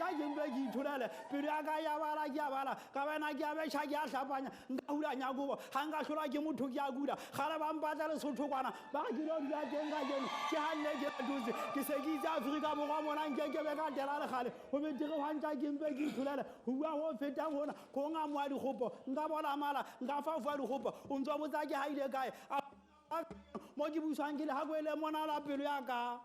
nna ke mpe ke itholele pelo ya ka ya bala ke a bala ka bena ke a betšha ke a tlhapanya nka hulanya kobo ga nka tlhola ke motho ke a kuda gale ba mpatla lesothokwana ba ga ke lo dula teng ka keno ke ganne ke batotse ke se ke itse aforika borwa mona nke ke be ka tela legale go betere gantša ke mpe ke itholele go bua go fetang gona go ngamoa dikgopo nka bola mala nka fafa dikgopo o ntse botsa ke gaile kae mo ke busang ke le ga koele monala pelo ya ka.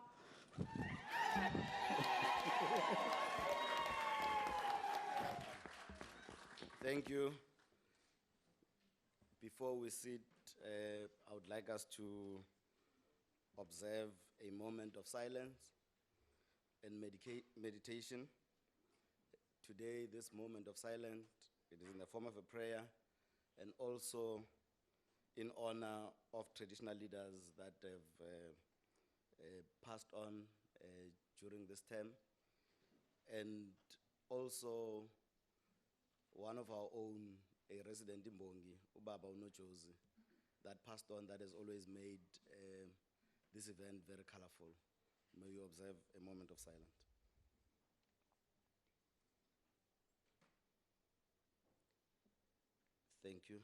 Thank you. Before we sit, I would like us to observe a moment of silence and meditation. Today, this moment of silence, it is in the form of a prayer and also in honor of traditional leaders that have passed on during this term, and also one of our own, a resident in Bongi, Ubaba Unojozi, that passed on, that has always made this event very colorful. May you observe a moment of silence. Thank you.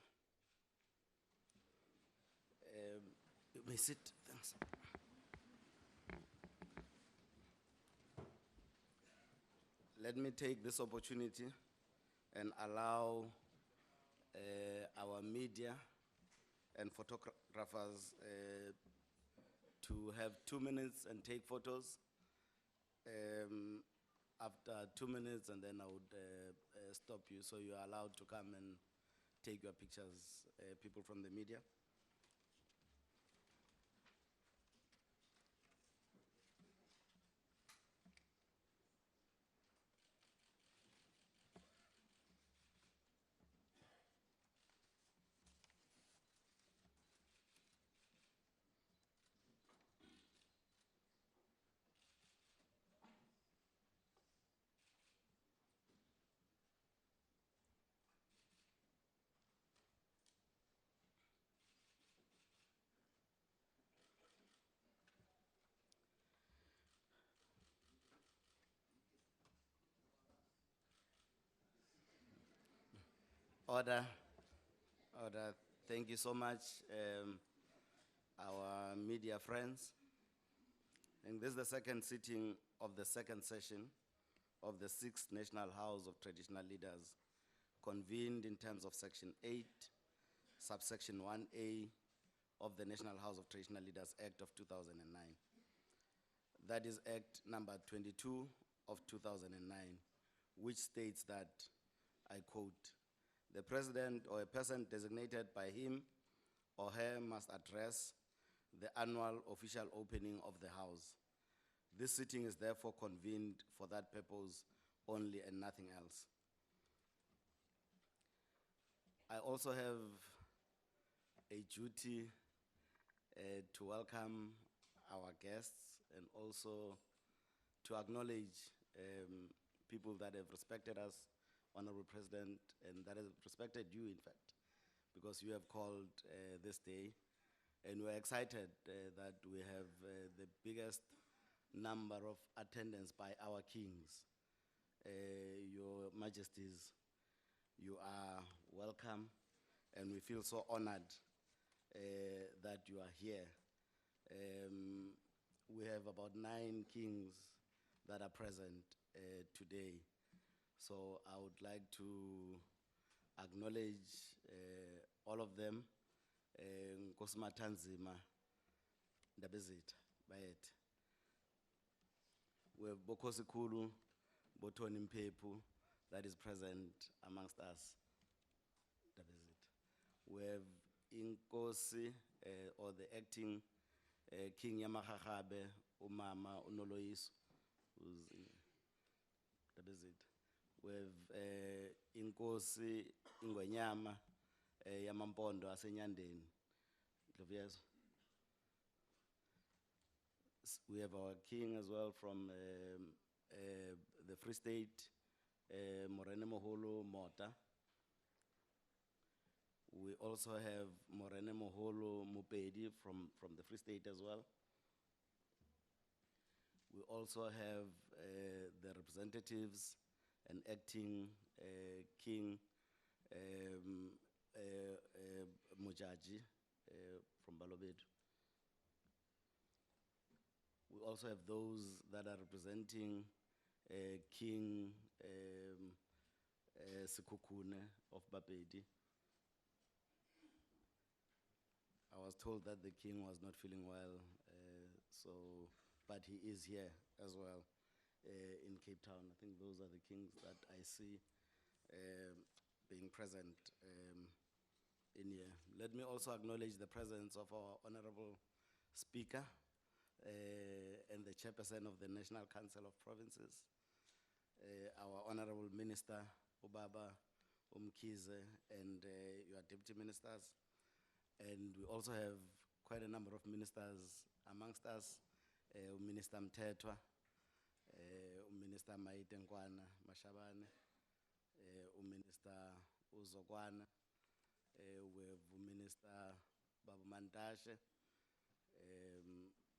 You may sit, thanks. Let me take this opportunity and allow our media and photographers to have 2 minutes and take photos. After 2 minutes, and then I would stop you, so you are allowed to come and take your pictures, people from the media. Order. Thank you so much, our media friends. And this is the second sitting of the second session of the 6th National House of Traditional Leaders, convened in terms of Section 8, subsection 1A of the National House of Traditional Leaders Act of 2009. That is Act number 22 of 2009, which states that, I quote, "The president or a person designated by him or her must address the annual official opening of the House. This sitting is therefore convened for that purpose only and nothing else." I also have a duty to welcome our guests and also to acknowledge people that have respected us, Honorable President, and that has respected you, in fact, because you have called this day. And we're excited that we have the biggest number of attendance by our kings. Your Majesties, you are welcome, and we feel so honored that you are here. We have about 9 kings that are present today. So I would like to acknowledge all of them. Nkosi Matanzima, Ndabezitha, Bayet. We have Bokosi Kulu, Botoni Mpepu, that is present amongst us. Ndabezitha. We have Inkosi, or the acting King Yamahahabe, Umama Unoloisu, who's in Ndabezitha. We have Inkosi Ingwenyama, Yamampondo Asenyandeni. We have our king as well from the Free State, Morene Moholo Mota. We also have Morene Moholo Mupedi from the Free State as well. We also have the representatives and acting king, Mojaji from Balobedu. We also have those that are representing King Sekukune of Bapedi. I was told that the king was not feeling well, but he is here as well in Cape Town. I think those are the kings that I see being present in here. Let me also acknowledge the presence of our Honorable Speaker and the Chairperson of the National Council of Provinces, our Honorable Minister, Ubaba Umkize, and your Deputy Ministers. And we also have quite a number of ministers amongst us, Minister Mtetwa, Minister Maitengwana Mashabane, Minister Uzokwana, we have Minister Babu Mantashe,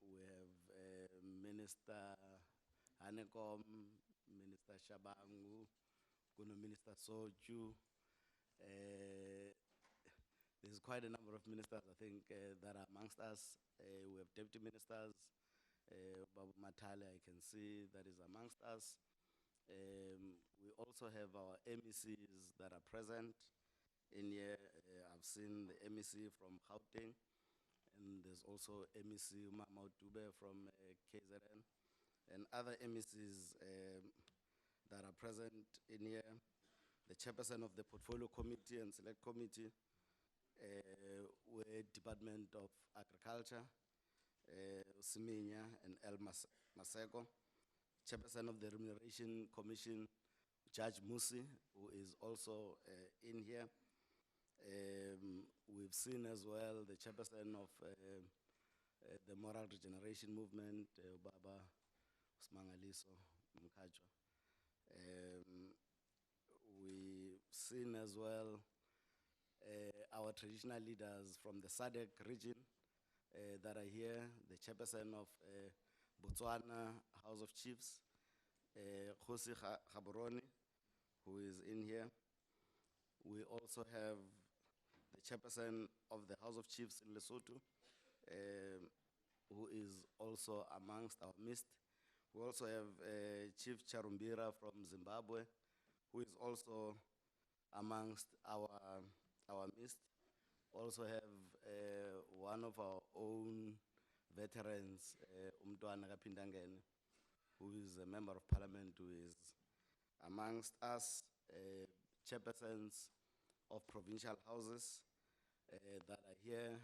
we have Minister Hanekom, Minister Shabangu, Minister Sochu. There's quite a number of ministers, I think, that are amongst us. We have deputy ministers, Babu Matale, I can see that is amongst us. We also have our MECs that are present in here. I've seen the MEC from Gauteng, and there's also MEC Mama Dube from KZN, and other MECs that are present in here. The chairperson of the Portfolio Committee and Select Committee, with Department of Agriculture, Siminya and El Maseko, Chairperson of the Remuneration Commission, Judge Musi, who is also in here. We've seen as well the Chairperson of the Moral Regeneration Movement, Baba Usmangaliso Mkajwa. We've seen as well our traditional leaders from the SADC region that are here, the chairperson of Botswana House of Chiefs, Khosi Gaborone, who is in here. We also have the chairperson of the House of Chiefs in Lesotho, who is also amongst our midst. We also have Chief Charumbira from Zimbabwe, who is also amongst our midst. Also have one of our own veterans, Umtwana Kapindangene, who is a member of parliament, who is amongst us, chairpersons of provincial houses that are here.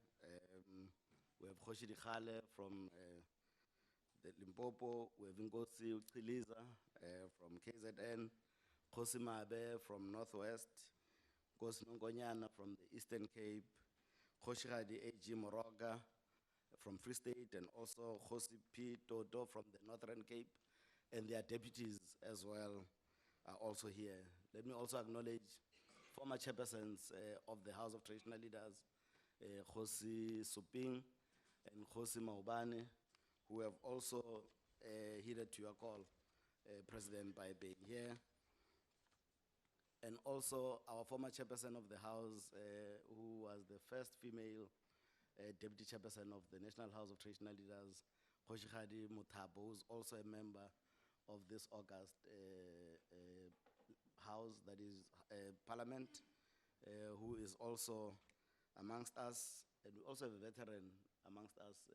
We have Khoshi Dikhale from the Limpopo, we have Ngozi Uchiliza from KZN, Khosi Mabe from Northwest, Khosi Nongonyana from the Eastern Cape, Khoshi Hadi A.G. Moroga from Free State, and also Khosi P. Toto from the Northern Cape, and their deputies as well are also here. Let me also acknowledge former chairpersons of the House of Traditional Leaders, Khosi Suping and Khosi Maubane, who have also heeded to your call, President, by being here. And also our former chairperson of the House, who was the first female deputy chairperson of the National House of Traditional Leaders, Khoshi Khadi Mutabo, who is also a member of this August House, that is Parliament, who is also amongst us. And we also have a veteran amongst us,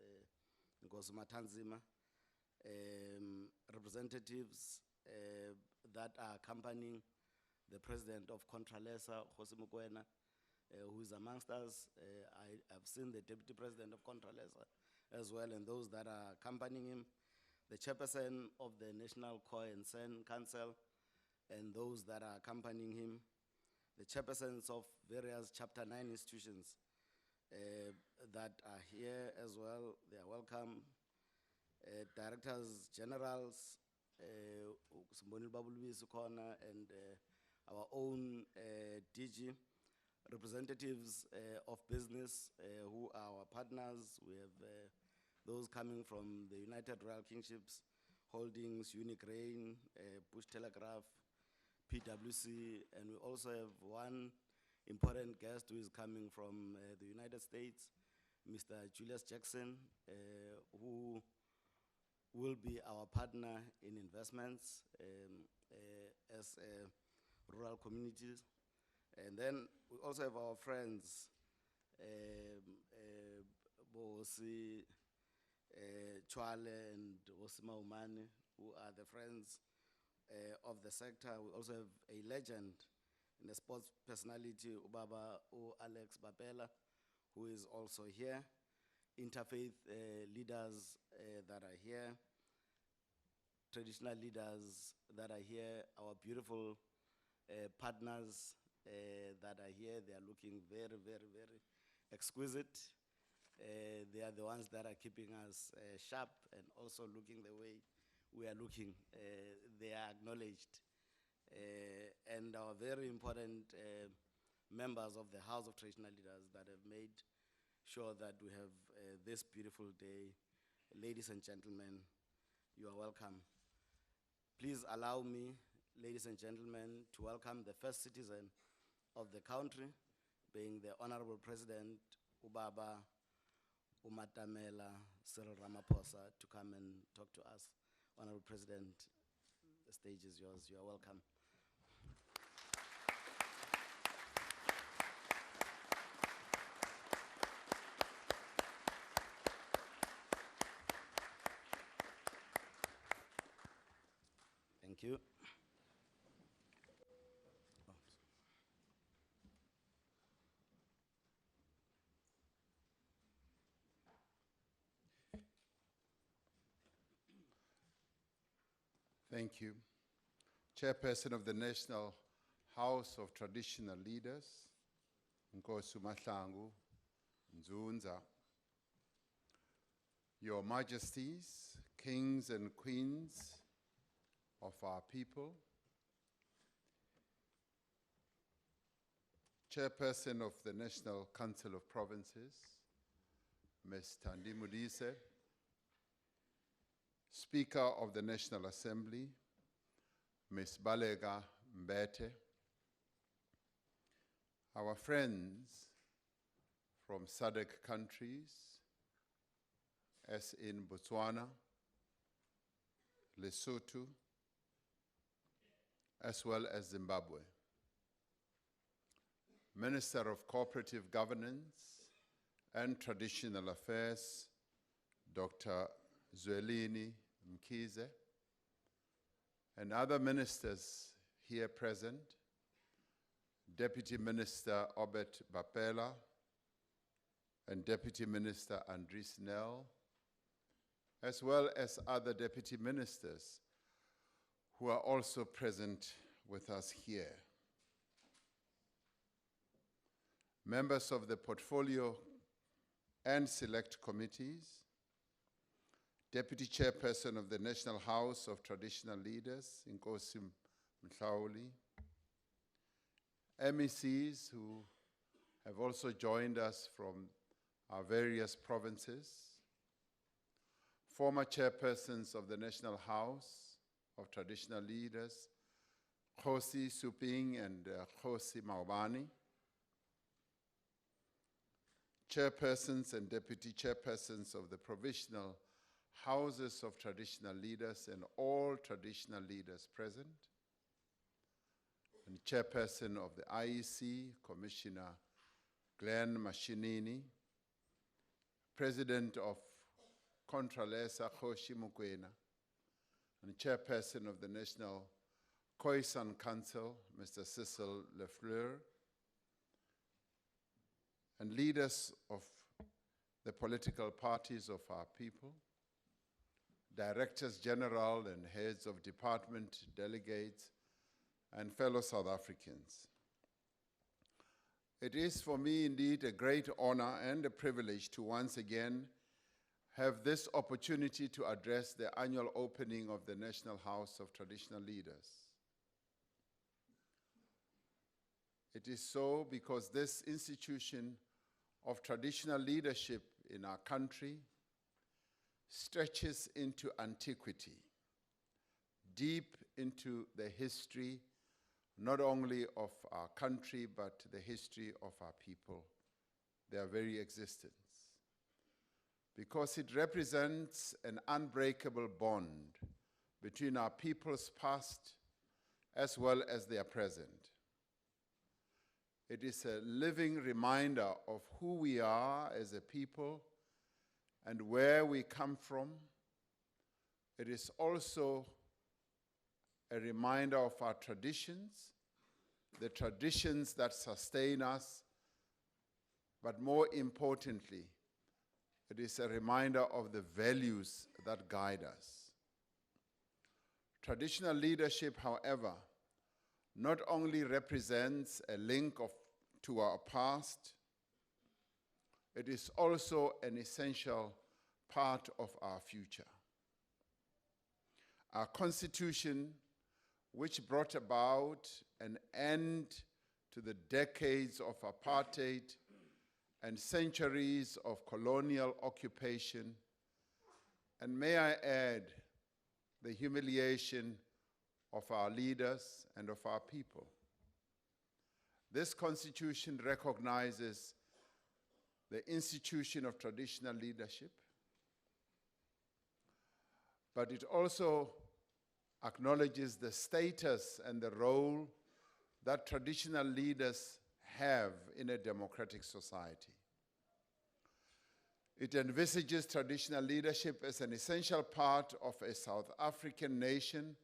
Nkosi Matanzima, representatives that are accompanying the president of Contralesa, Khosi Mokoena, who is amongst us. I have seen the deputy president of Contralesa as well, and those that are accompanying him, the chairperson of the National Khoi-San Council, and those that are accompanying him, the chairpersons of various Chapter 9 institutions that are here as well. They are welcome. Directors Generals, Simbonile Babulubiso Khona, and our own DG, representatives of business who are our partners. We have those coming from the United Royal Kingships Holdings, Unigrain, Bush Telegraph, PwC, and we also have one important guest who is coming from the United States, Mr. Julius Jackson, who will be our partner in investments as rural communities. And then we also have our friends, Bosi Chwale and Bosi Maumane, who are the friends of the sector. We also have a legend in the sports personality, Ubaba Alex Bapela, who is also here. Interfaith leaders that are here, traditional leaders that are here, our beautiful partners that are here. They are looking very, very, very exquisite. They are the ones that are keeping us sharp and also looking the way we are looking. They are acknowledged. And our very important members of the House of Traditional Leaders that have made sure that we have this beautiful day. Ladies and gentlemen, you are welcome. Please allow me, ladies and gentlemen, to welcome the first citizen of the country, being the Honorable President, Ubaba Umatamela Cyril Ramaphosa, to come and talk to us. Honorable President, the stage is yours. You are welcome. Thank you. Thank you. Chairperson of the National House of Traditional Leaders, Nkosi Mahlangu Nzunza, Your Majesties, Kings and Queens of our people, Chairperson of the National Council of Provinces, Ms. Thandi Modise, Speaker of the National Assembly, Ms. Balega Mbete, our friends from SADC countries, as in Botswana, Lesotho, as well as Zimbabwe. Minister of Cooperative Governance and Traditional Affairs, Dr. Zwelini Mkhize, and other ministers here present, Deputy Minister Obert Bapela and Deputy Minister Andries Nel, as well as other deputy ministers who are also present with us here. Members of the portfolio and select committees, Deputy Chairperson of the National House of Traditional Leaders, Nkosi Mhlauli, MECs who have also joined us from our various provinces, former chairpersons of the National House of Traditional Leaders, Khosi Suping and Khosi Maubani, chairpersons and deputy chairpersons of the provisional houses of traditional leaders and all traditional leaders present, and chairperson of the IEC, Commissioner Glenn Mashinini, president of Contralesa Khoshi Mokoena, and chairperson of the National Khoi-San Council, Mr. Cecil Lefleur, and leaders of the political parties of our people, directors general and heads of department, delegates, and fellow South Africans. It is for me indeed a great honor and a privilege to once again have this opportunity to address the annual opening of the National House of Traditional Leaders. It is so because this institution of traditional leadership in our country stretches into antiquity, deep into the history not only of our country, but the history of our people, their very existence. Because it represents an unbreakable bond between our people's past as well as their present. It is a living reminder of who we are as a people and where we come from. It is also a reminder of our traditions, the traditions that sustain us, but more importantly, it is a reminder of the values that guide us. Traditional leadership, however, not only represents a link to our past, it is also an essential part of our future. Our Constitution, which brought about an end to the decades of apartheid and centuries of colonial occupation, and may I add, the humiliation of our leaders and of our people. This Constitution recognizes the institution of traditional leadership, but it also acknowledges the status and the role that traditional leaders have in a democratic society. It envisages traditional leadership as an essential part of a South African nation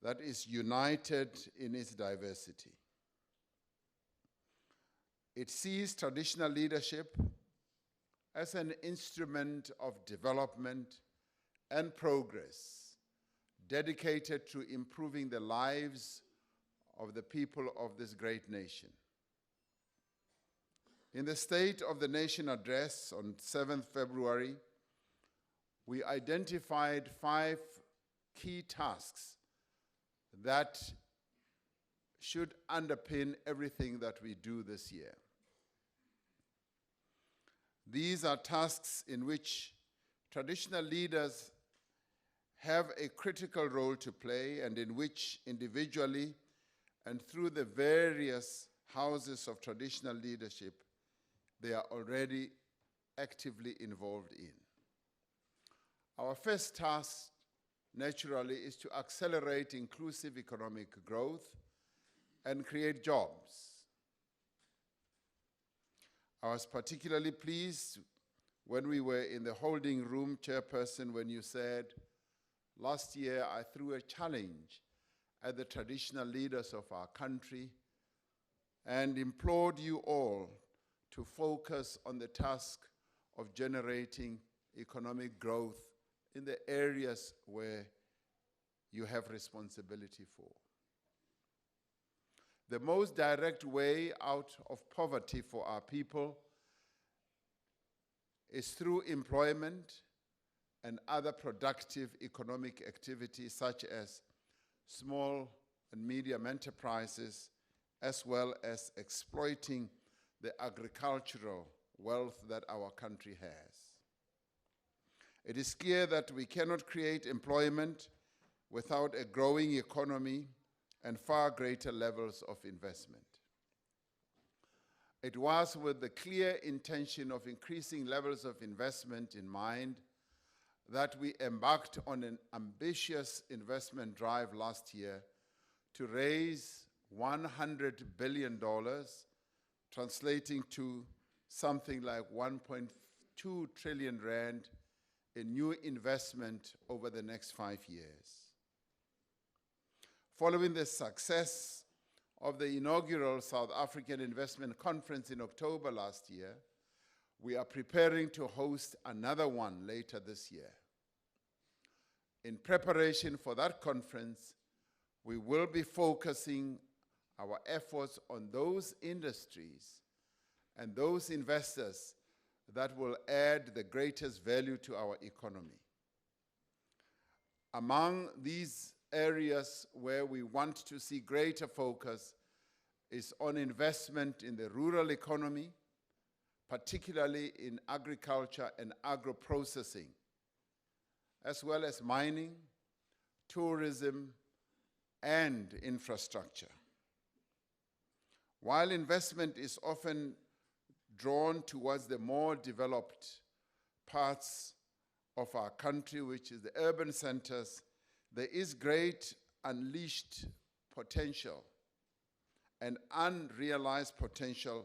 that is united in its diversity. It sees traditional leadership as an instrument of development and progress dedicated to improving the lives of the people of this great nation. In the State of the Nation address on 7th February, we identified 5 key tasks that should underpin everything that we do this year. These are tasks in which traditional leaders have a critical role to play and in which individually and through the various houses of traditional leadership they are already actively involved in. Our first task, naturally, is to accelerate inclusive economic growth and create jobs. I was particularly pleased when we were in the holding room, Chairperson, when you said, last year I threw a challenge at the traditional leaders of our country and implored you all to focus on the task of generating economic growth in the areas where you have responsibility for. The most direct way out of poverty for our people is through employment and other productive economic activities such as small and medium enterprises, as well as exploiting the agricultural wealth that our country has. It is clear that we cannot create employment without a growing economy and far greater levels of investment. It was with the clear intention of increasing levels of investment in mind that we embarked on an ambitious investment drive last year to raise $100 billion, translating to something like 1.2 trillion rand in new investment over the next 5 years. Following the success of the inaugural South African Investment Conference in October last year, we are preparing to host another one later this year. In preparation for that conference, we will be focusing our efforts on those industries and those investors that will add the greatest value to our economy. Among these areas where we want to see greater focus is on investment in the rural economy, particularly in agriculture and agro-processing, as well as mining, tourism, and infrastructure. While investment is often drawn towards the more developed parts of our country, which is the urban centers, there is great unleashed potential and unrealized potential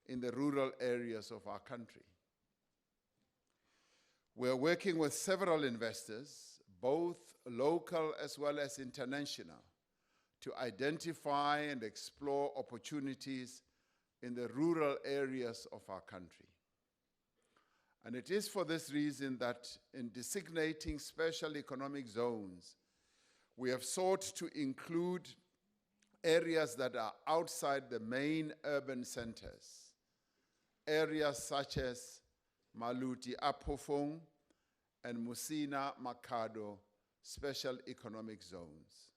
in the rural areas of our country. We're working with several investors, both local as well as international, to identify and explore opportunities in the rural areas of our country. And it is for this reason that in designating special economic zones, we have sought to include areas that are outside the main urban centers, areas such as Maluti Apofong and Musina Makado special economic zones.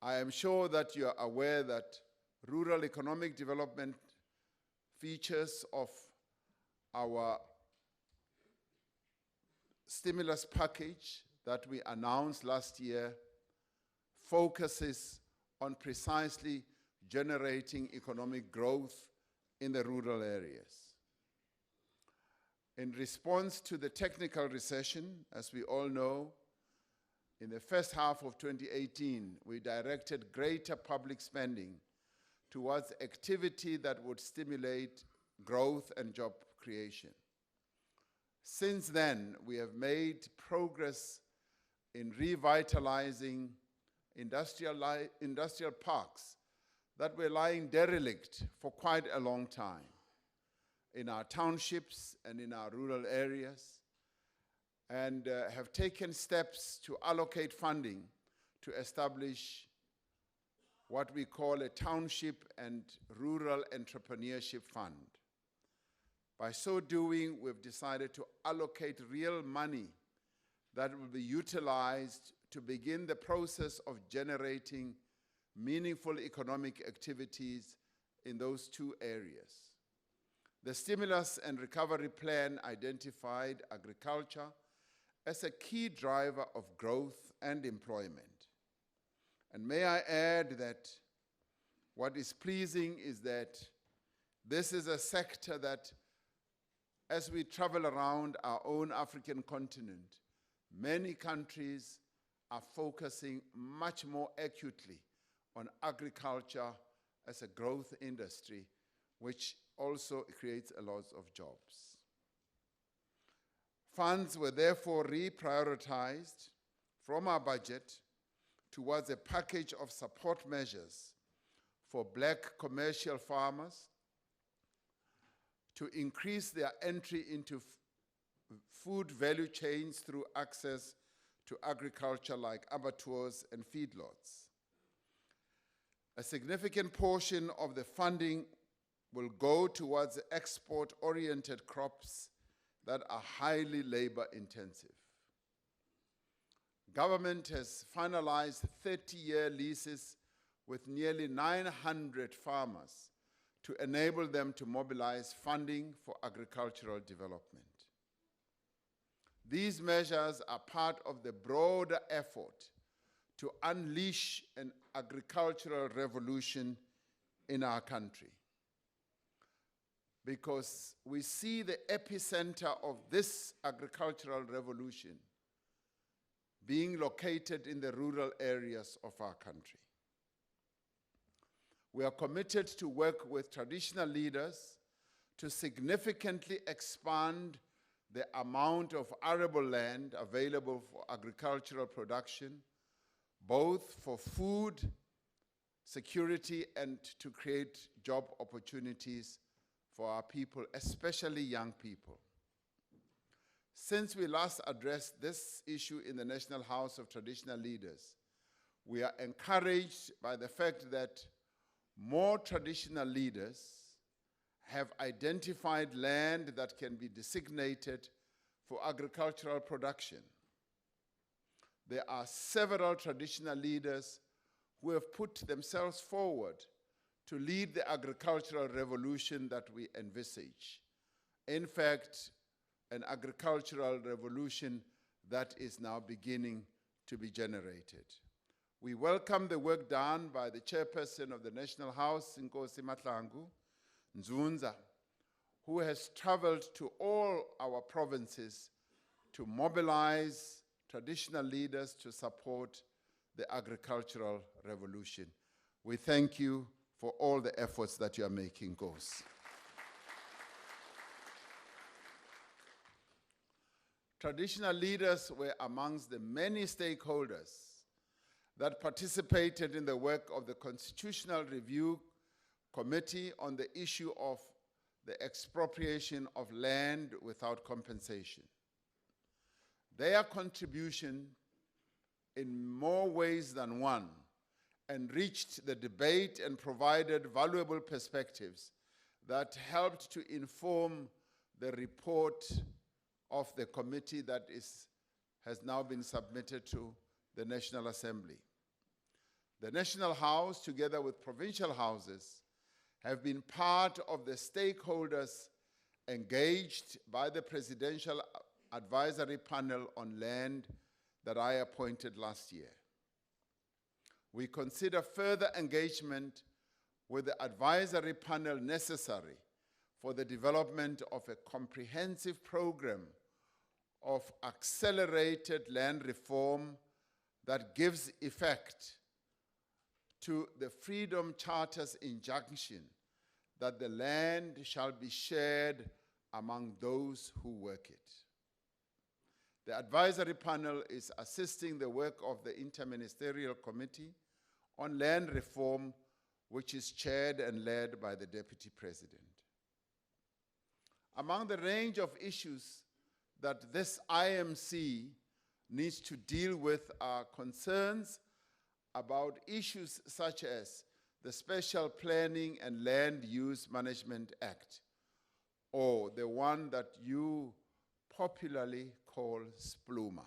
I am sure that you are aware that rural economic development features of our stimulus package that we announced last year focuses on precisely generating economic growth in the rural areas. In response to the technical recession, as we all know, in the first half of 2018, we directed greater public spending towards activity that would stimulate growth and job creation. Since then, we have made progress in revitalizing industrial parks that were lying derelict for quite a long time in our townships and in our rural areas, and have taken steps to allocate funding to establish what we call a Township and Rural Entrepreneurship Fund. By so doing, we've decided to allocate real money that will be utilized to begin the process of generating meaningful economic activities in those two areas. The stimulus and recovery plan identified agriculture as a key driver of growth and employment. And may I add that what is pleasing is that this is a sector that, as we travel around our own African continent, many countries are focusing much more acutely on agriculture as a growth industry, which also creates a lot of jobs. Funds were therefore reprioritized from our budget towards a package of support measures for Black commercial farmers to increase their entry into food value chains through access to agriculture like abattoirs and feedlots. A significant portion of the funding will go towards export-oriented crops that are highly labor-intensive. Government has finalized 30-year leases with nearly 900 farmers to enable them to mobilize funding for agricultural development. These measures are part of the broader effort to unleash an agricultural revolution in our country, because we see the epicenter of this agricultural revolution being located in the rural areas of our country. We are committed to work with traditional leaders to significantly expand the amount of arable land available for agricultural production, both for food security and to create job opportunities for our people, especially young people. Since we last addressed this issue in the National House of Traditional Leaders, we are encouraged by the fact that more traditional leaders have identified land that can be designated for agricultural production. There are several traditional leaders who have put themselves forward to lead the agricultural revolution that we envisage. In fact, an agricultural revolution that is now beginning to be generated. We welcome the work done by the chairperson of the National House, Nkosi Mahlangu Nzunza, who has traveled to all our provinces to mobilize traditional leaders to support the agricultural revolution. We thank you for all the efforts that you are making, Nkosi. Traditional leaders were amongst the many stakeholders that participated in the work of the Constitutional Review Committee on the issue of the expropriation of land without compensation. Their contribution in more ways than one enriched the debate and provided valuable perspectives that helped to inform the report of the committee that has now been submitted to the National Assembly. The National House, together with provincial houses, have been part of the stakeholders engaged by the Presidential Advisory Panel on Land that I appointed last year. We consider further engagement with the advisory panel necessary for the development of a comprehensive program of accelerated land reform that gives effect to the Freedom Charter's injunction that the land shall be shared among those who work it. The advisory panel is assisting the work of the Interministerial Committee on Land Reform, which is chaired and led by the Deputy President. Among the range of issues that this IMC needs to deal with are concerns about issues such as the Special Planning and Land Use Management Act, or the one that you popularly call SPLUMA.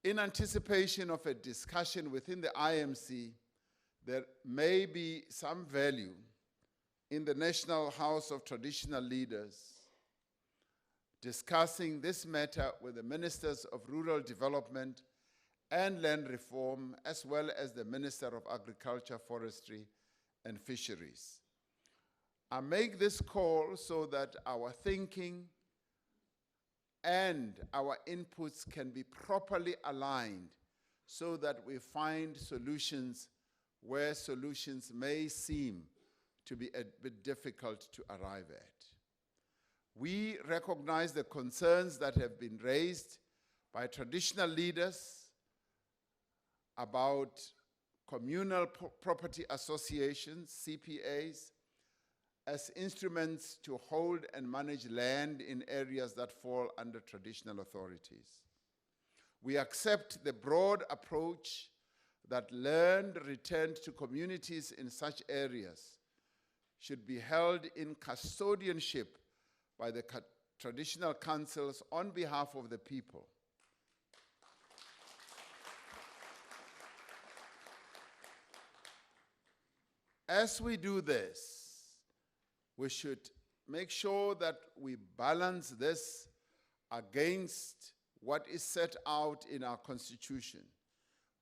In anticipation of a discussion within the IMC, there may be some value in the National House of Traditional Leaders discussing this matter with the Ministers of Rural Development and Land Reform, as well as the Minister of Agriculture, Forestry, and Fisheries. I make this call so that our thinking and our inputs can be properly aligned so that we find solutions where solutions may seem to be a bit difficult to arrive at. We recognize the concerns that have been raised by traditional leaders about communal property associations, CPAs, as instruments to hold and manage land in areas that fall under traditional authorities. We accept the broad approach that land returned to communities in such areas should be held in custodianship by the traditional councils on behalf of the people. As we do this, we should make sure that we balance this against what is set out in our Constitution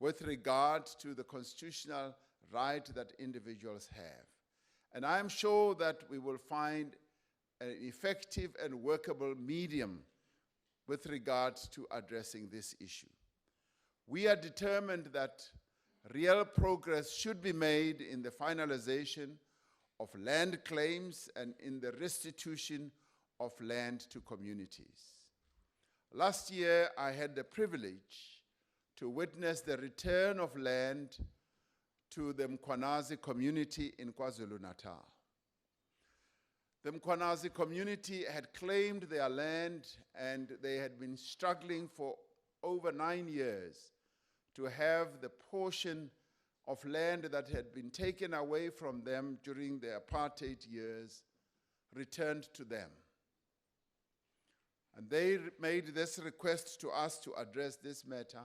with regard to the constitutional right that individuals have. And I am sure that we will find an effective and workable medium with regard to addressing this issue. We are determined that real progress should be made in the finalization of land claims and in the restitution of land to communities. Last year, I had the privilege to witness the return of land to the Mkhwanazi community in KwaZulu-Natal. The Mkhwanazi community had claimed their land and they had been struggling for over 9 years to have the portion of land that had been taken away from them during the apartheid years returned to them. And they made this request to us to address this matter,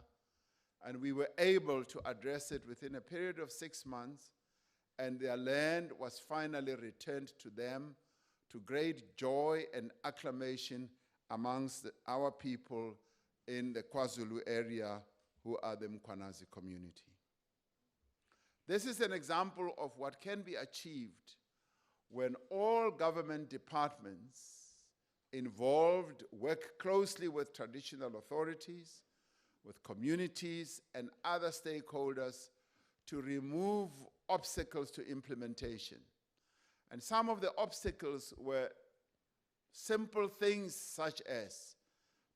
and we were able to address it within a period of 6 months, and their land was finally returned to them to great joy and acclamation amongst our people in the KwaZulu area who are the Mkhwanazi community. This is an example of what can be achieved when all government departments involved work closely with traditional authorities, with communities and other stakeholders to remove obstacles to implementation. And some of the obstacles were simple things such as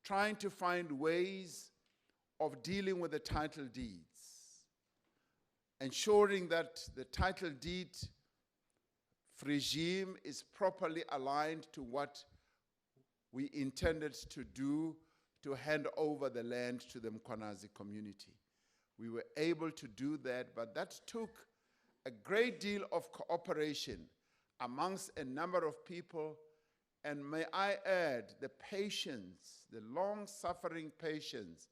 trying to find ways of dealing with the title deeds, ensuring that the title deed regime is properly aligned to what we intended to do to hand over the land to the Mkhwanazi community. We were able to do that, but that took a great deal of cooperation amongst a number of people, and may I add, the patience, the long-suffering patience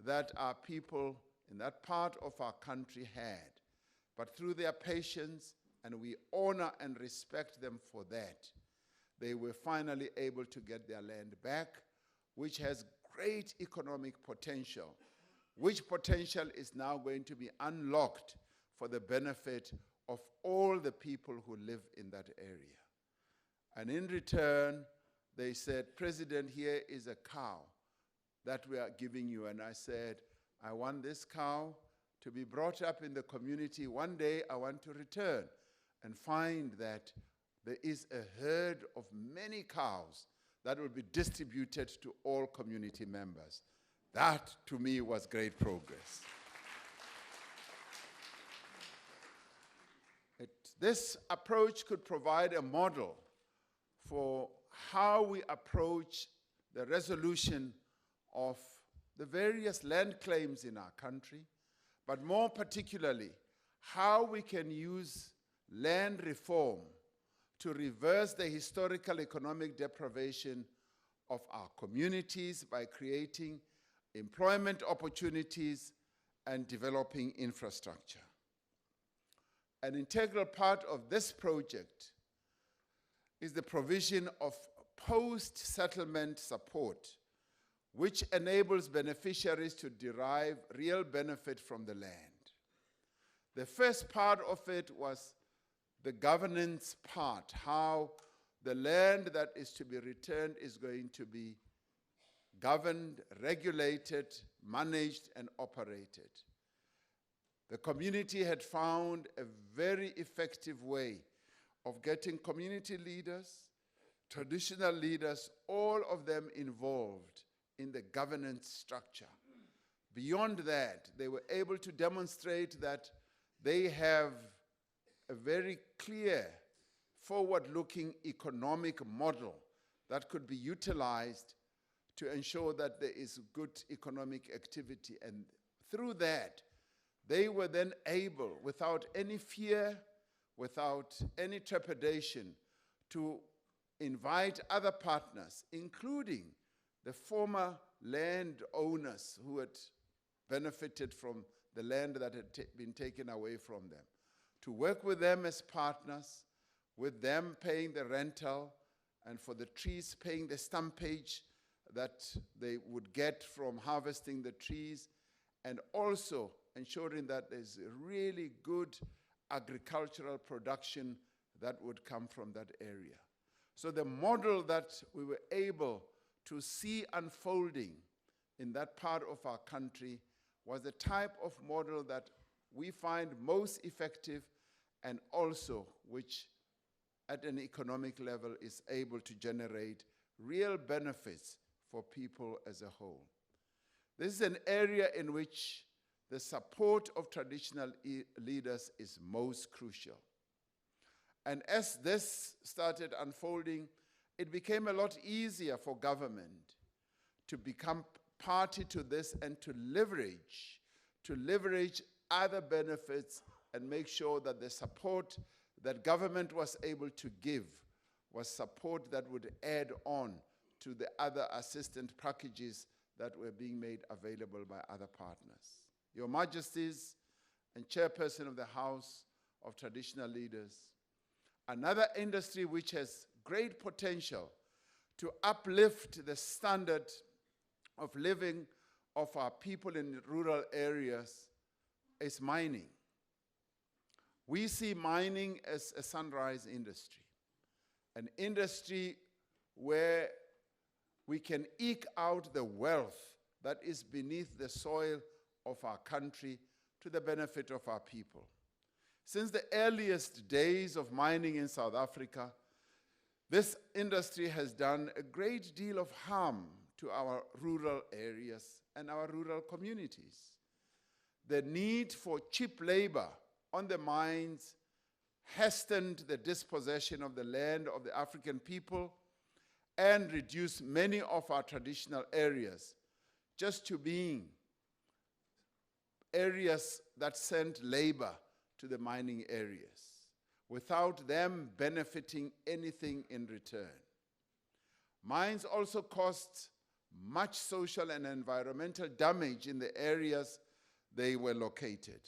that our people in that part of our country had. But through their patience, and we honor and respect them for that, they were finally able to get their land back, which has great economic potential, which potential is now going to be unlocked for the benefit of all the people who live in that area. And in return, they said, President, here is a cow that we are giving you. And I said, I want this cow to be brought up in the community. One day I want to return and find that there is a herd of many cows that will be distributed to all community members. That, to me, was great progress. This approach could provide a model for how we approach the resolution of the various land claims in our country, but more particularly, how we can use land reform to reverse the historical economic deprivation of our communities by creating employment opportunities and developing infrastructure. An integral part of this project is the provision of post-settlement support, which enables beneficiaries to derive real benefit from the land. The first part of it was the governance part, how the land that is to be returned is going to be governed, regulated, managed, and operated. The community had found a very effective way of getting community leaders, traditional leaders, all of them involved in the governance structure. Beyond that, they were able to demonstrate that they have a very clear, forward-looking economic model that could be utilized to ensure that there is good economic activity. And through that, they were then able, without any fear, without any trepidation, to invite other partners, including the former landowners who had benefited from the land that had been taken away from them, to work with them as partners, with them paying the rental, and for the trees paying the stumpage that they would get from harvesting the trees, and also ensuring that there's a really good agricultural production that would come from that area. So the model that we were able to see unfolding in that part of our country was the type of model that we find most effective and also which at an economic level is able to generate real benefits for people as a whole. This is an area in which the support of traditional leaders is most crucial. And as this started unfolding, it became a lot easier for government to become party to this and to leverage other benefits and make sure that the support that government was able to give was support that would add on to the other assistance packages that were being made available by other partners. Your Majesties and Chairperson of the House of Traditional Leaders, another industry which has great potential to uplift the standard of living of our people in rural areas is mining. We see mining as a sunrise industry, an industry where we can eke out the wealth that is beneath the soil of our country to the benefit of our people. Since the earliest days of mining in South Africa, this industry has done a great deal of harm to our rural areas and our rural communities. The need for cheap labor on the mines hastened the dispossession of the land of the African people and reduced many of our traditional areas just to being areas that sent labor to the mining areas without them benefiting anything in return. Mines also caused much social and environmental damage in the areas they were located.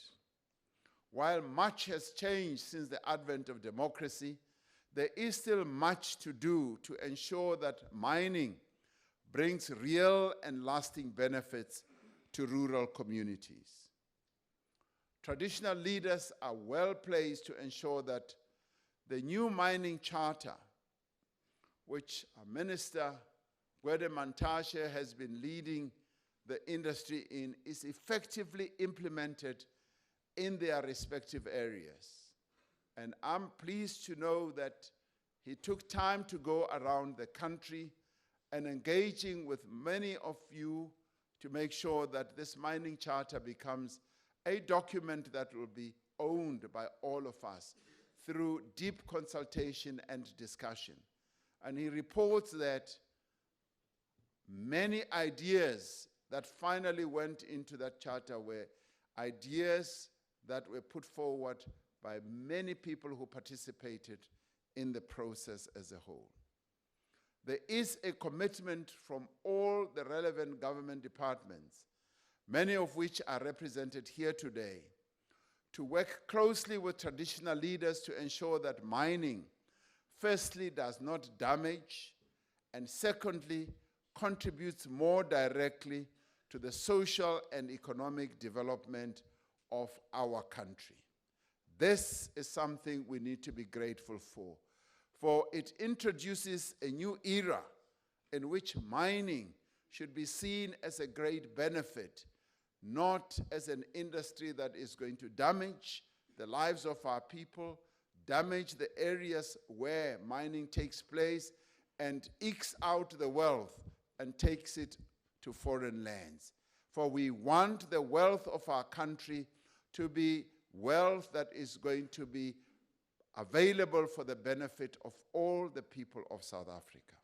While much has changed since the advent of democracy, there is still much to do to ensure that mining brings real and lasting benefits to rural communities. Traditional leaders are well placed to ensure that the new mining charter, which our Minister Gwede Mantashe has been leading the industry in, is effectively implemented in their respective areas. And I'm pleased to know that he took time to go around the country and engaging with many of you to make sure that this mining charter becomes a document that will be owned by all of us through deep consultation and discussion. And he reports that many ideas that finally went into that charter were ideas that were put forward by many people who participated in the process as a whole. There is a commitment from all the relevant government departments, many of which are represented here today, to work closely with traditional leaders to ensure that mining, firstly, does not damage, and secondly, contributes more directly to the social and economic development of our country. This is something we need to be grateful for it introduces a new era in which mining should be seen as a great benefit, not as an industry that is going to damage the lives of our people, damage the areas where mining takes place, and ekes out the wealth and takes it to foreign lands. For we want the wealth of our country to be wealth that is going to be available for the benefit of all the people of South Africa.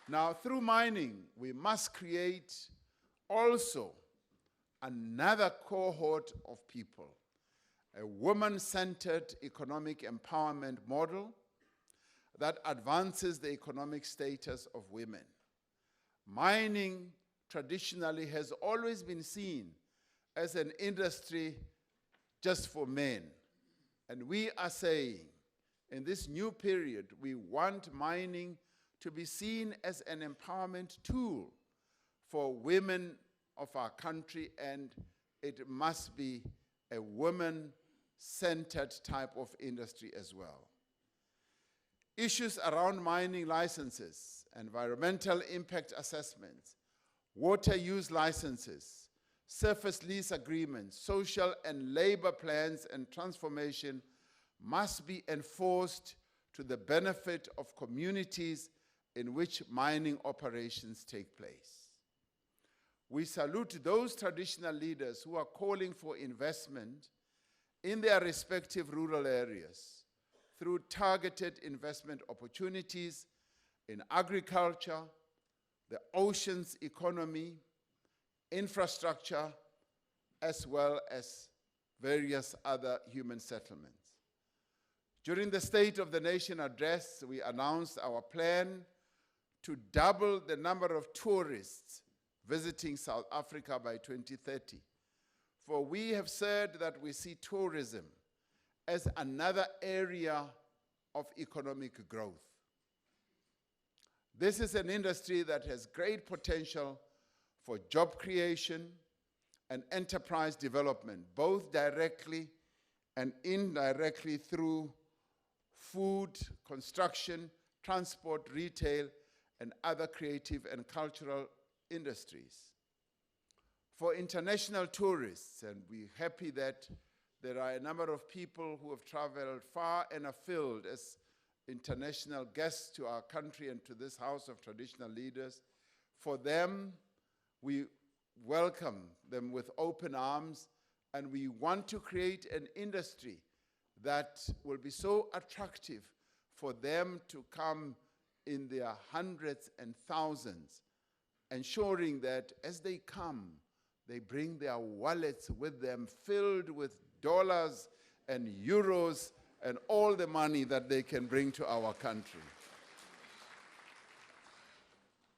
Now, through mining, we must create also another cohort of people, a woman-centered economic empowerment model that advances the economic status of women. Mining traditionally has always been seen as an industry just for men. And we are saying, in this new period, we want mining to be seen as an empowerment tool for women of our country, and it must be a woman-centered type of industry as well. Issues around mining licenses, environmental impact assessments, water use licenses, surface lease agreements, social and labor plans, and transformation must be enforced to the benefit of communities in which mining operations take place. We salute those traditional leaders who are calling for investment in their respective rural areas through targeted investment opportunities in agriculture, the oceans economy, infrastructure, as well as various other human settlements. During the State of the Nation address, we announced our plan to double the number of tourists visiting South Africa by 2030. For we have said that we see tourism as another area of economic growth. This is an industry that has great potential for job creation and enterprise development, both directly and indirectly through food, construction, transport, retail, and other creative and cultural industries. For international tourists, and we're happy that there are a number of people who have traveled far and afield as international guests to our country and to this House of Traditional Leaders. For them, we welcome them with open arms, and we want to create an industry that will be so attractive for them to come in their hundreds and thousands, ensuring that as they come, they bring their wallets with them filled with dollars and euros and all the money that they can bring to our country.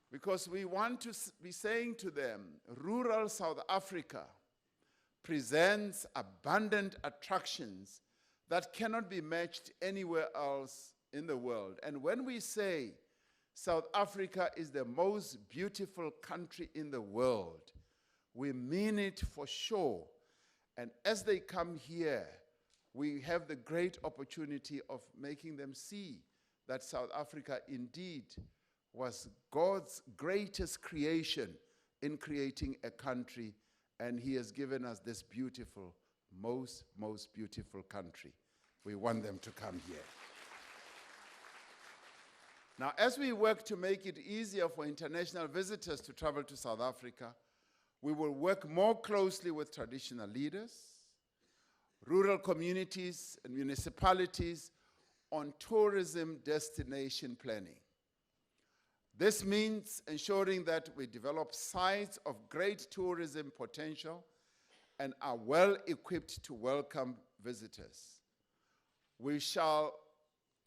Because we want to be saying to them, rural South Africa presents abundant attractions that cannot be matched anywhere else in the world. And when we say South Africa is the most beautiful country in the world, we mean it for sure. And as they come here, we have the great opportunity of making them see that South Africa indeed was God's greatest creation in creating a country, and He has given us this beautiful, most beautiful country. We want them to come here. Now, as we work to make it easier for international visitors to travel to South Africa, we will work more closely with traditional leaders, rural communities, and municipalities on tourism destination planning. This means ensuring that we develop sites of great tourism potential and are well equipped to welcome visitors. We shall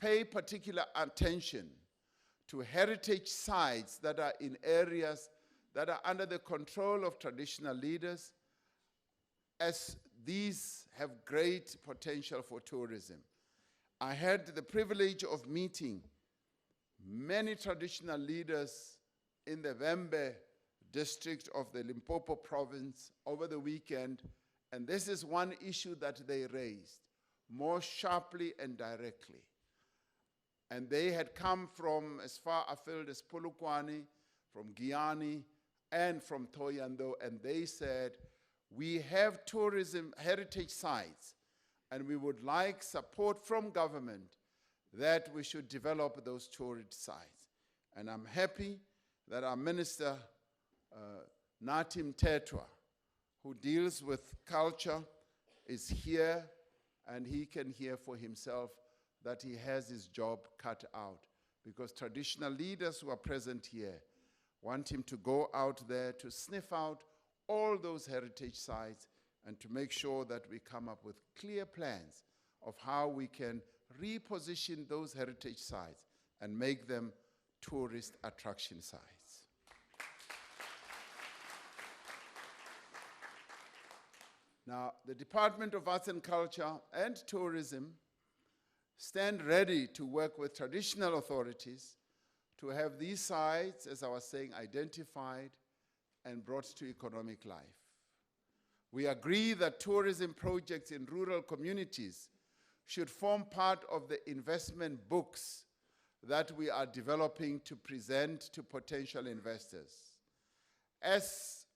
pay particular attention to heritage sites that are in areas that are under the control of traditional leaders, as these have great potential for tourism. I had the privilege of meeting many traditional leaders in the Vembe district of the Limpopo province over the weekend, and this is one issue that they raised more sharply and directly. And they had come from as far afield as Polokwane, from Guyana, and from Thohoyandou, and they said, we have tourism heritage sites, and we would like support from government that we should develop those tourist sites. And I'm happy that our Minister, Natim Tetwa, who deals with culture, is here, and he can hear for himself that he has his job cut out, because traditional leaders who are present here want him to go out there to sniff out all those heritage sites and to make sure that we come up with clear plans of how we can reposition those heritage sites and make them tourist attraction sites. Now, the Department of Arts and Culture and Tourism stand ready to work with traditional authorities to have these sites, as I was saying, identified and brought to economic life. We agree that tourism projects in rural communities should form part of the investment books that we are developing to present to potential investors. As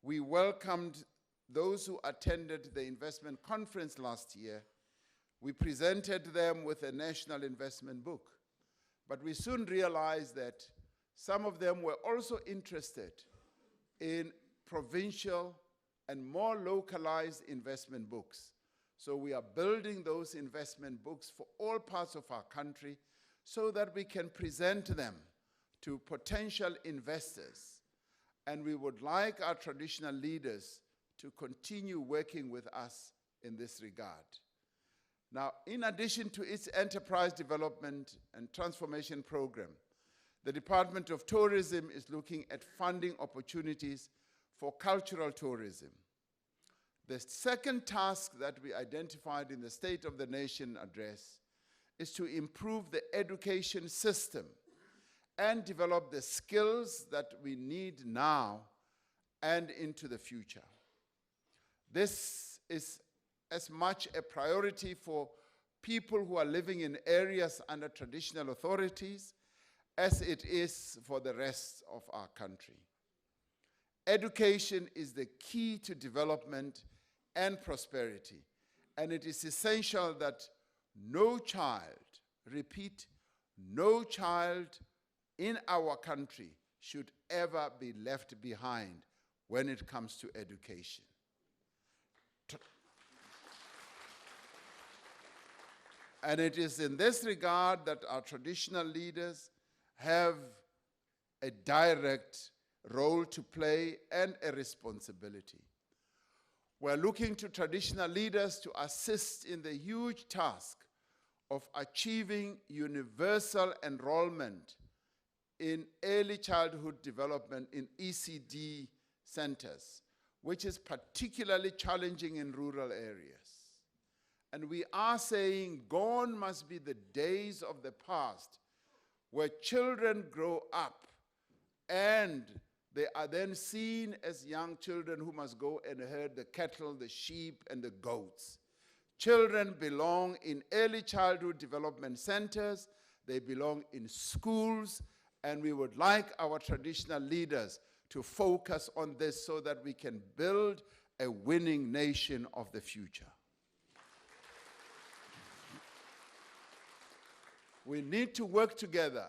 we welcomed those who attended the investment conference last year, we presented them with a national investment book. But we soon realized that some of them were also interested in provincial and more localized investment books. So we are building those investment books for all parts of our country so that we can present them to potential investors. And we would like our traditional leaders to continue working with us in this regard. Now, in addition to its enterprise development and transformation program, the Department of Tourism is looking at funding opportunities for cultural tourism. The second task that we identified in the State of the Nation address is to improve the education system and develop the skills that we need now and into the future. This is as much a priority for people who are living in areas under traditional authorities as it is for the rest of our country. Education is the key to development and prosperity, and it is essential that no child, repeat, no child in our country should ever be left behind when it comes to education. And it is in this regard that our traditional leaders have a direct role to play and a responsibility. We're looking to traditional leaders to assist in the huge task of achieving universal enrollment in early childhood development in ECD centers, which is particularly challenging in rural areas. And we are saying gone must be the days of the past where children grow up and they are then seen as young children who must go and herd the cattle, the sheep, and the goats. Children belong in early childhood development centers, they belong in schools, and we would like our traditional leaders to focus on this so that we can build a winning nation of the future. We need to work together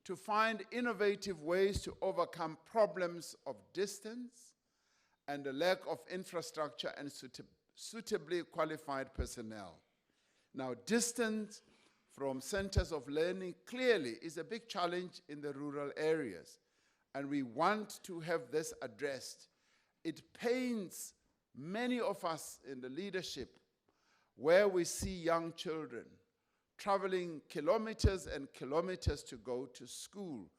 to find innovative ways to overcome problems of distance and the lack of infrastructure and suitably qualified personnel. Now, distance from centers of learning clearly is a big challenge in the rural areas, and we want to have this addressed. It pains many of us in the leadership where we see young children traveling kilometers and kilometers to go to school,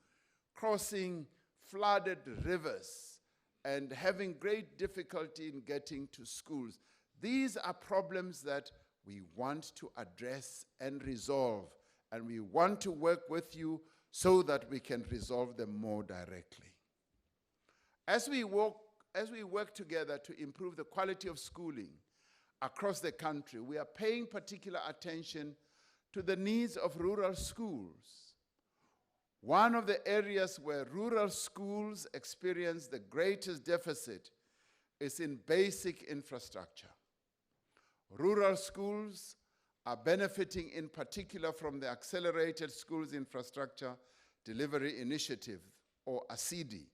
crossing flooded rivers, and having great difficulty in getting to schools. These are problems that we want to address and resolve, and we want to work with you so that we can resolve them more directly. As we work together to improve the quality of schooling across the country, we are paying particular attention to the needs of rural schools. One of the areas where rural schools experience the greatest deficit is in basic infrastructure. Rural schools are benefiting in particular from the Accelerated Schools Infrastructure Delivery Initiative, or ASIDI,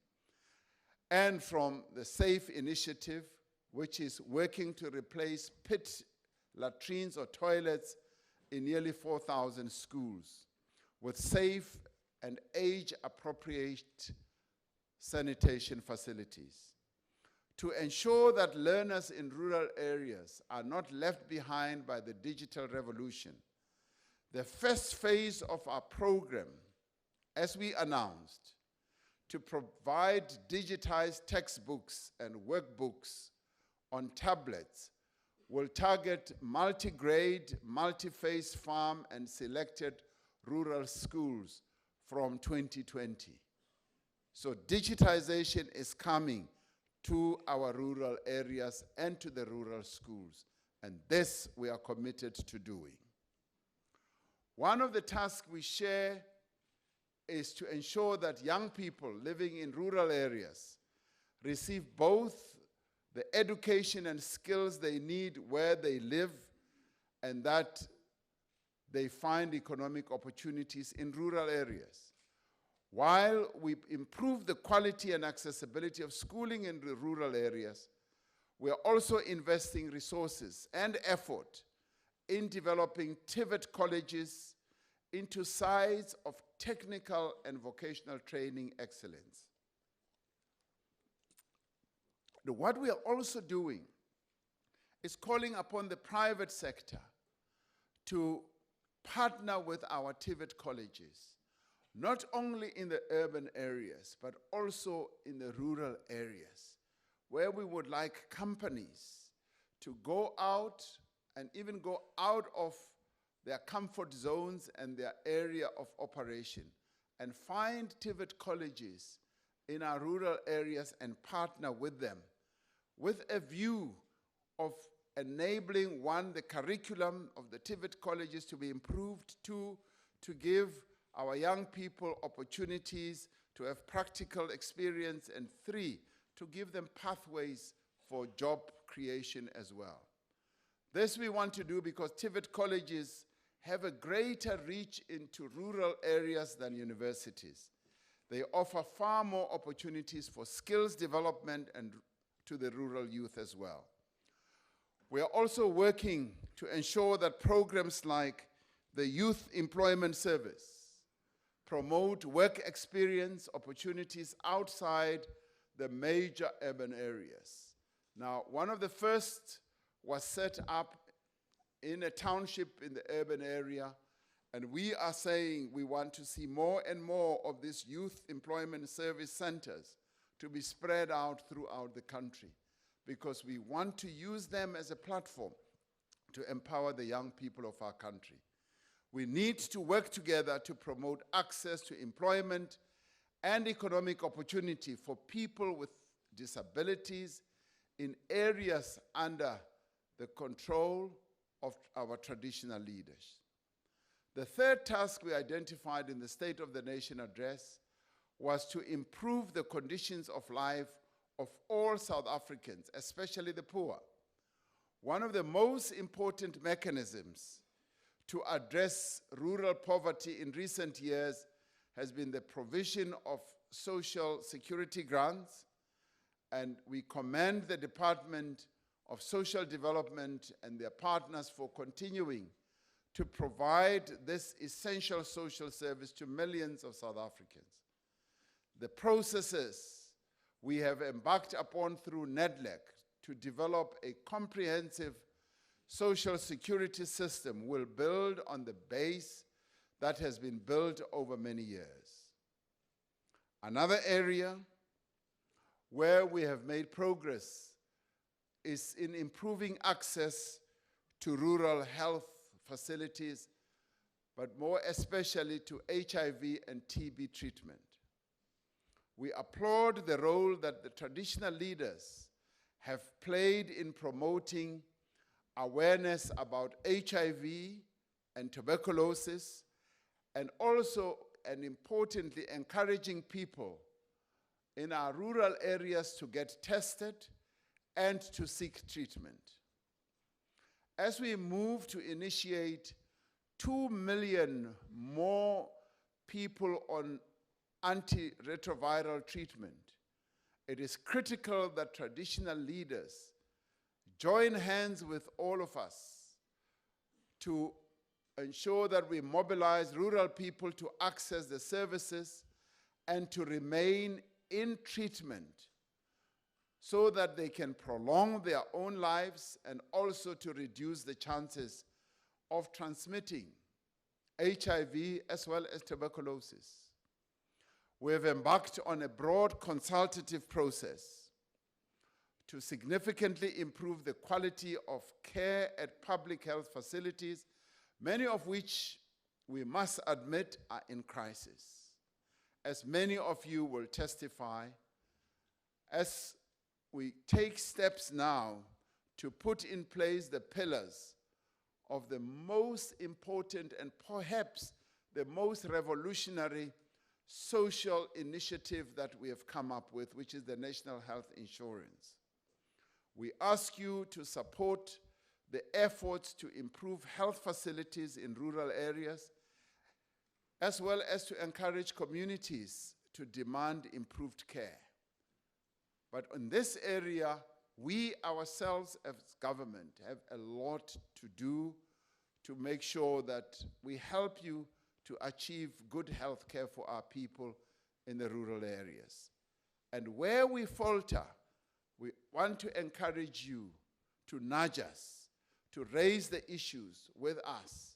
and from the SAFE initiative, which is working to replace pit latrines or toilets in nearly 4,000 schools with safe and age-appropriate sanitation facilities. To ensure that learners in rural areas are not left behind by the digital revolution, the first phase of our program, as we announced, to provide digitized textbooks and workbooks on tablets will target multi-grade, multi-phase farm and selected rural schools from 2020. So digitization is coming to our rural areas and to the rural schools, and this we are committed to doing. One of the tasks we share is to ensure that young people living in rural areas receive both the education and skills they need where they live, and that they find economic opportunities in rural areas. While we improve the quality and accessibility of schooling in the rural areas, we are also investing resources and effort in developing TVET colleges into sites of technical and vocational training excellence. What we are also doing is calling upon the private sector to partner with our TVET colleges, not only in the urban areas, but also in the rural areas, where we would like companies to go out and even go out of their comfort zones and their area of operation and find TVET colleges in our rural areas and partner with them with a view of enabling, one, the curriculum of the TVET colleges to be improved, two, to give our young people opportunities to have practical experience, and three, to give them pathways for job creation as well. This we want to do because TVET colleges have a greater reach into rural areas than universities. They offer far more opportunities for skills development and to the rural youth as well. We are also working to ensure that programs like the Youth Employment Service promote work experience opportunities outside the major urban areas. Now, one of the first was set up in a township in the urban area, and we are saying we want to see more and more of these youth employment service centers to be spread out throughout the country, because we want to use them as a platform to empower the young people of our country. We need to work together to promote access to employment and economic opportunity for people with disabilities in areas under the control of our traditional leaders. The third task we identified in the State of the Nation address was to improve the conditions of life of all South Africans, especially the poor. One of the most important mechanisms to address rural poverty in recent years has been the provision of social security grants, and we commend the Department of Social Development and their partners for continuing to provide this essential social service to millions of South Africans. The processes we have embarked upon through NEDLEC to develop a comprehensive social security system will build on the base that has been built over many years. Another area where we have made progress is in improving access to rural health facilities, but more especially to HIV and TB treatment. We applaud the role that the traditional leaders have played in promoting awareness about HIV and tuberculosis, and also, and importantly, encouraging people in our rural areas to get tested and to seek treatment. As we move to initiate 2 million more people on antiretroviral treatment, it is critical that traditional leaders join hands with all of us to ensure that we mobilize rural people to access the services and to remain in treatment so that they can prolong their own lives and also to reduce the chances of transmitting HIV as well as tuberculosis. We have embarked on a broad consultative process to significantly improve the quality of care at public health facilities, many of which we must admit are in crisis. As many of you will testify, as we take steps now to put in place the pillars of the most important and perhaps the most revolutionary social initiative that we have come up with, which is the National Health Insurance. We ask you to support the efforts to improve health facilities in rural areas, as well as to encourage communities to demand improved care. But in this area, we ourselves as government have a lot to do to make sure that we help you to achieve good health care for our people in the rural areas. And where we falter, we want to encourage you to nudge us, to raise the issues with us,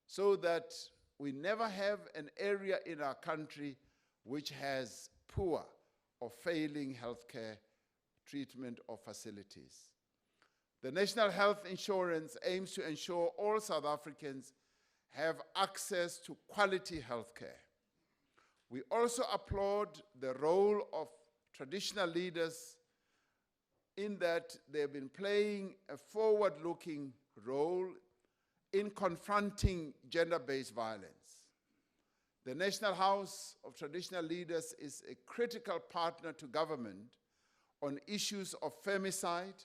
so that we never have an area in our country which has poor or failing healthcare treatment or facilities. The National Health Insurance aims to ensure all South Africans have access to quality healthcare. We also applaud the role of traditional leaders in that they've been playing a forward-looking role in confronting gender-based violence. The National House of Traditional Leaders is a critical partner to government on issues of femicide,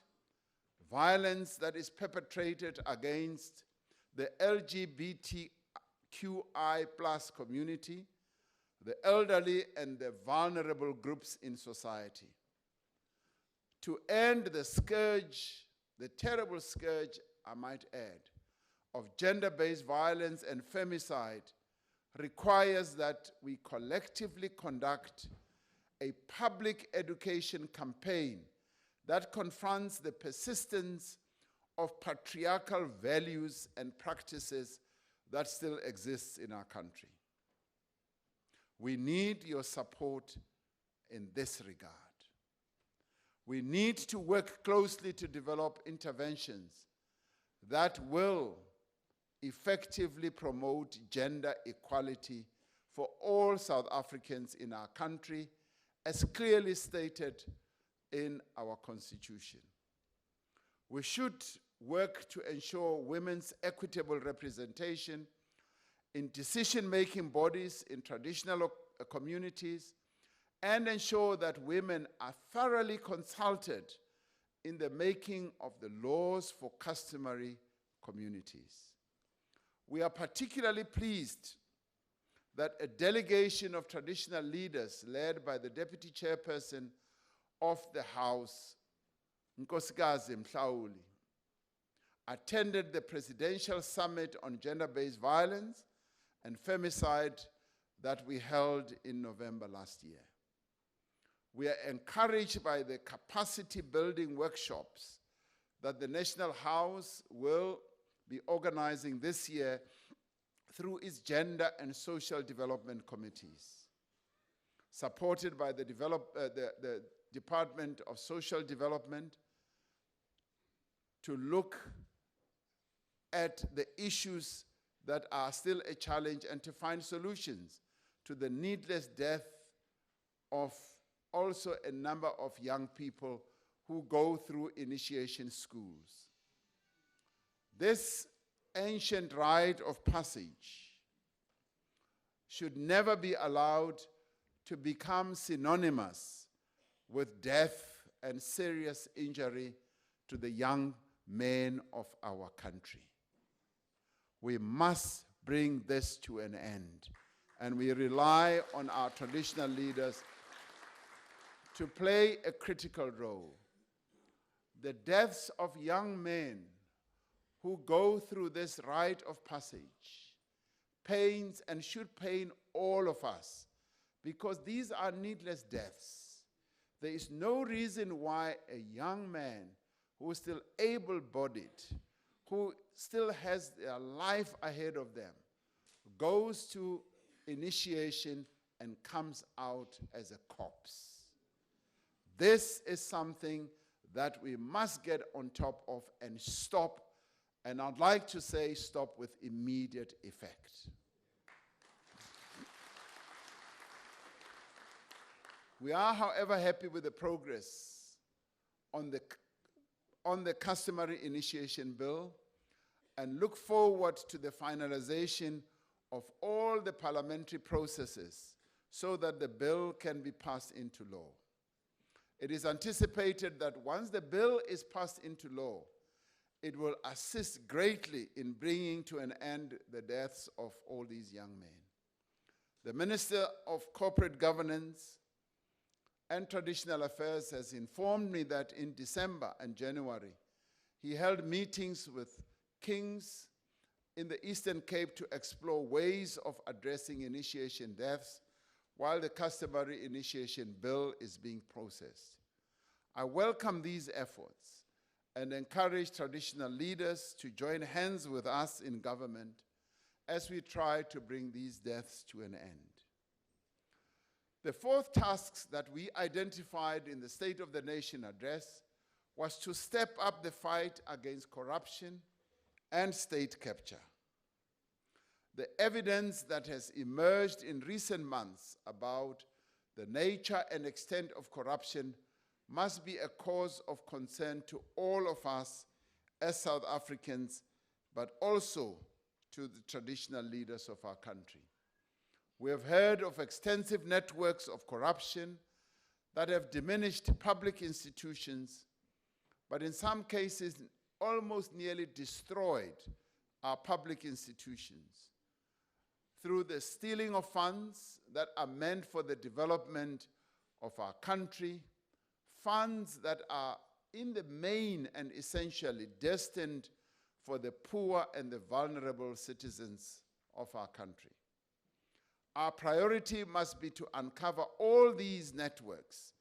violence that is perpetrated against the LGBTQI+ community, the elderly, and the vulnerable groups in society. To end the scourge, the terrible scourge, I might add, of gender-based violence and femicide requires that we collectively conduct a public education campaign that confronts the persistence of patriarchal values and practices that still exist in our country. We need your support in this regard. We need to work closely to develop interventions that will effectively promote gender equality for all South Africans in our country, as clearly stated in our Constitution. We should work to ensure women's equitable representation in decision-making bodies in traditional communities, and ensure that women are thoroughly consulted in the making of the laws for customary communities. We are particularly pleased that a delegation of traditional leaders led by the Deputy Chairperson of the House, Nkosikazi Mhlauli, attended the Presidential Summit on Gender-Based Violence and Femicide that we held in November last year. We are encouraged by the capacity building workshops that the National House will be organizing this year through its Gender and Social Development Committees, supported by the Department of Social Development, to look at the issues that are still a challenge and to find solutions to the needless death of also a number of young people who go through initiation schools. This ancient rite of passage should never be allowed to become synonymous with death and serious injury to the young men of our country. We must bring this to an end, and we rely on our traditional leaders to play a critical role. The deaths of young men who go through this rite of passage pains and should pain all of us, because these are needless deaths. There is no reason why a young man who is still able-bodied, who still has their life ahead of them, goes to initiation and comes out as a corpse. This is something that we must get on top of and stop, and I'd like to say stop with immediate effect. We are, however, happy with the progress on the customary initiation bill and look forward to the finalization of all the parliamentary processes so that the bill can be passed into law. It is anticipated that once the bill is passed into law, it will assist greatly in bringing to an end the deaths of all these young men. The Minister of Corporate Governance and Traditional Affairs has informed me that in December and January, he held meetings with kings in the Eastern Cape to explore ways of addressing initiation deaths while the customary initiation bill is being processed. I welcome these efforts and encourage traditional leaders to join hands with us in government as we try to bring these deaths to an end. The fourth task that we identified in the State of the Nation address was to step up the fight against corruption and state capture. the evidence that has emerged in recent months about the nature and extent of corruption must be a cause of concern to all of us as South Africans, but also to the traditional leaders of our country. We have heard of extensive networks of corruption that have diminished public institutions, but in some cases almost nearly destroyed our public institutions through the stealing of funds that are meant for the development of our country, funds that are in the main and essentially destined for the poor and the vulnerable citizens of our country. Our priority must be to uncover all these networks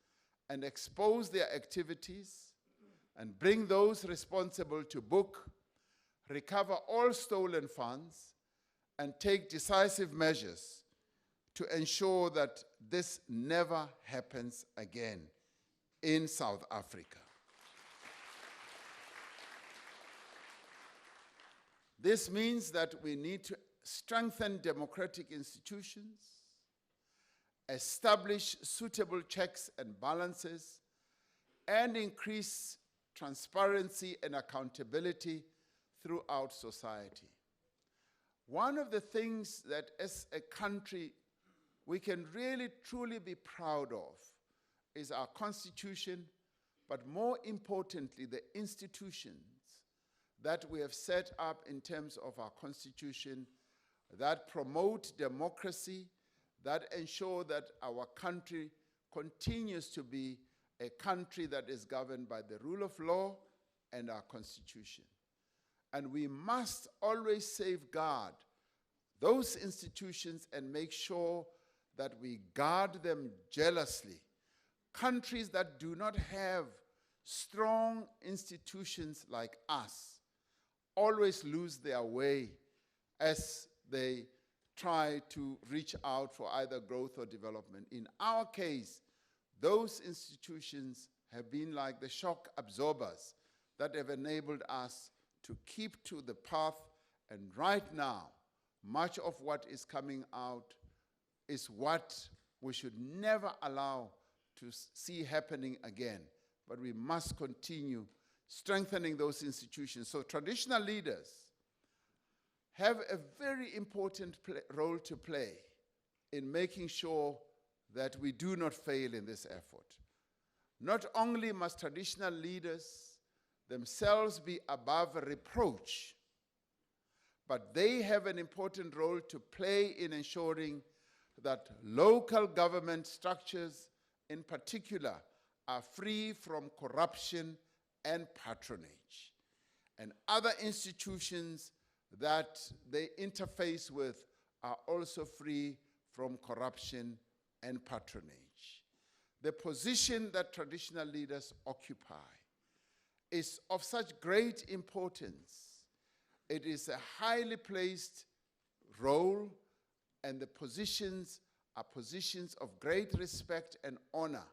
and expose their activities and bring those responsible to book, recover all stolen funds, and take decisive measures to ensure that this never happens again in South Africa. This means that we need to strengthen democratic institutions, establish suitable checks and balances, and increase transparency and accountability throughout society. One of the things that as a country we can really truly be proud of is our constitution, but more importantly, the institutions that we have set up in terms of our constitution that promote democracy, that ensure that our country continues to be a country that is governed by the rule of law and our constitution. And we must always safeguard those institutions and make sure that we guard them jealously. Countries that do not have strong institutions like us always lose their way as they try to reach out for either growth or development. In our case, those institutions have been like the shock absorbers that have enabled us to keep to the path, and right now, much of what is coming out is what we should never allow to see happening again. But we must continue strengthening those institutions. So traditional leaders have a very important role to play in making sure that we do not fail in this effort. Not only must traditional leaders themselves be above reproach, but they have an important role to play in ensuring that local government structures in particular are free from corruption and patronage, and other institutions that they interface with are also free from corruption and patronage. The position that traditional leaders occupy is of such great importance. It is a highly placed role, and the positions are positions of great respect and honor,